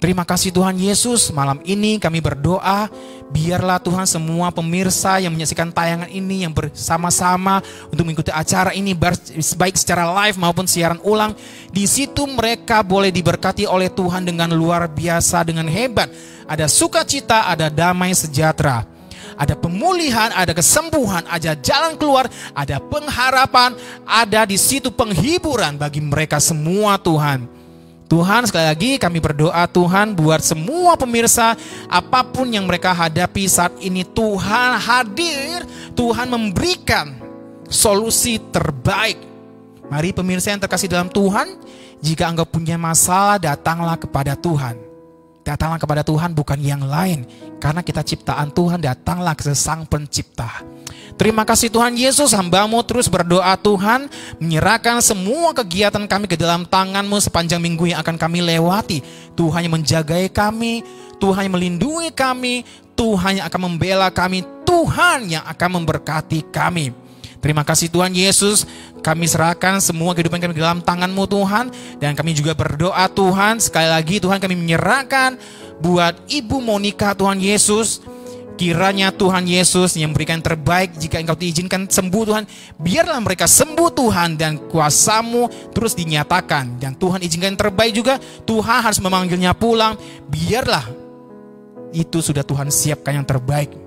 Terima kasih Tuhan Yesus, malam ini kami berdoa, biarlah Tuhan semua pemirsa yang menyaksikan tayangan ini yang bersama-sama untuk mengikuti acara ini, baik secara live maupun siaran ulang, di situ mereka boleh diberkati oleh Tuhan dengan luar biasa, dengan hebat. Ada sukacita, ada damai sejahtera, ada pemulihan, ada kesembuhan, ada jalan keluar, ada pengharapan, ada di situ penghiburan bagi mereka semua Tuhan. Tuhan, sekali lagi kami berdoa Tuhan buat semua pemirsa, apapun yang mereka hadapi saat ini, Tuhan hadir, Tuhan memberikan solusi terbaik. Mari pemirsa yang terkasih dalam Tuhan, jika engkau punya masalah, datanglah kepada Tuhan. Datanglah kepada Tuhan, bukan yang lain, karena kita ciptaan Tuhan, datanglah ke Sang Pencipta. Terima kasih Tuhan Yesus, hamba-Mu terus berdoa Tuhan, menyerahkan semua kegiatan kami ke dalam tangan-Mu sepanjang minggu yang akan kami lewati. Tuhan yang menjagai kami, Tuhan yang melindungi kami, Tuhan yang akan membela kami, Tuhan yang akan memberkati kami. Terima kasih Tuhan Yesus, kami serahkan semua kehidupan kami ke dalam tangan-Mu Tuhan, dan kami juga berdoa Tuhan, sekali lagi Tuhan kami menyerahkan buat Ibu Monica Tuhan Yesus. Kiranya Tuhan Yesus yang memberikan terbaik, jika Engkau diizinkan sembuh Tuhan, biarlah mereka sembuh Tuhan, dan kuasa-Mu terus dinyatakan. Dan Tuhan izinkan terbaik juga, Tuhan harus memanggilnya pulang, biarlah itu sudah Tuhan siapkan yang terbaik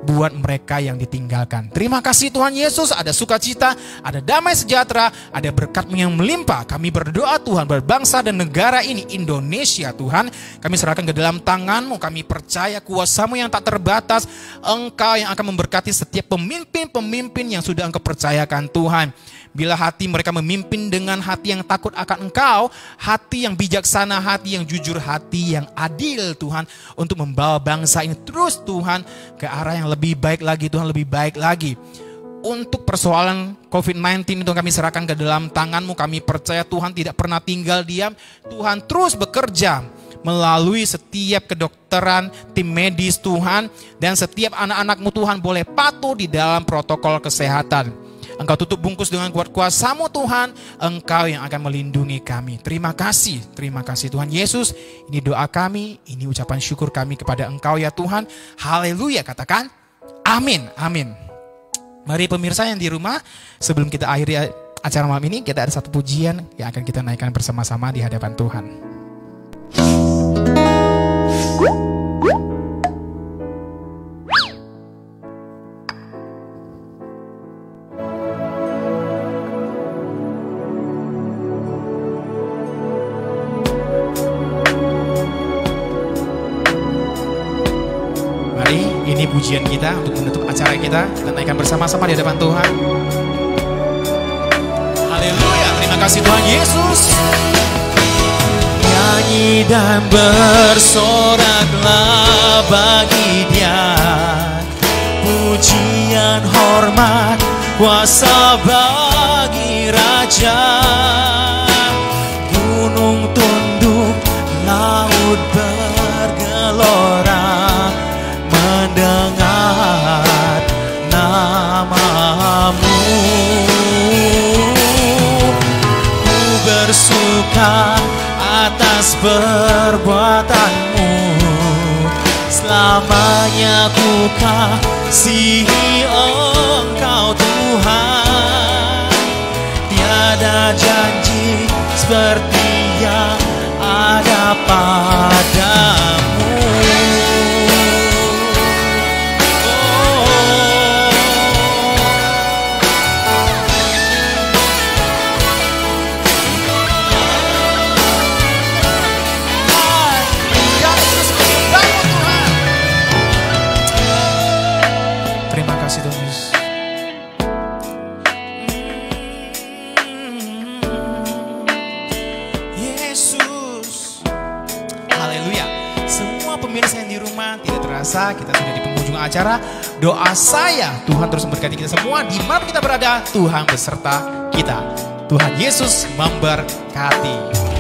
buat mereka yang ditinggalkan. Terima kasih Tuhan Yesus, ada sukacita, ada damai sejahtera, ada berkat-Mu yang melimpah. Kami berdoa Tuhan, berbangsa dan negara ini, Indonesia Tuhan, kami serahkan ke dalam tangan-Mu. Kami percaya kuasa-Mu yang tak terbatas, Engkau yang akan memberkati setiap pemimpin-pemimpin yang sudah Engkau percayakan Tuhan. Bila hati mereka memimpin dengan hati yang takut akan Engkau, hati yang bijaksana, hati yang jujur, hati yang adil Tuhan, untuk membawa bangsa ini terus Tuhan ke arah yang lebih baik lagi Tuhan, lebih baik lagi. Untuk persoalan COVID-19 itu kami serahkan ke dalam tangan-Mu. Kami percaya Tuhan tidak pernah tinggal diam, Tuhan terus bekerja melalui setiap kedokteran, tim medis Tuhan, dan setiap anak-anak-Mu Tuhan boleh patuh di dalam protokol kesehatan. Engkau tutup bungkus dengan kuat kuasa-Mu Tuhan, Engkau yang akan melindungi kami. Terima kasih Tuhan Yesus. Ini doa kami, ini ucapan syukur kami kepada Engkau ya Tuhan. Haleluya, katakan amin, amin. Mari pemirsa yang di rumah, sebelum kita akhiri acara malam ini, kita ada satu pujian yang akan kita naikkan bersama-sama di hadapan Tuhan. Ini pujian kita untuk menutup acara kita naikkan bersama-sama di hadapan Tuhan. Haleluya, terima kasih Tuhan Yesus. Nyanyi dan bersoraklah bagi Dia, pujian, hormat, kuasa bagi Raja. Gunung tunduk, laut bergelora, mendengar bersuka atas perbuatanmu. Selamanya ku kasihi Engkau Tuhan. Tiada janji seperti yang ada padamu. Terima kasih Tuhan Yesus. Yesus. Haleluya. Semua pemirsa yang di rumah, tidak terasa kita sudah di penghujung acara. Doa saya, Tuhan terus memberkati kita semua. Di mana kita berada, Tuhan beserta kita. Tuhan Yesus memberkati.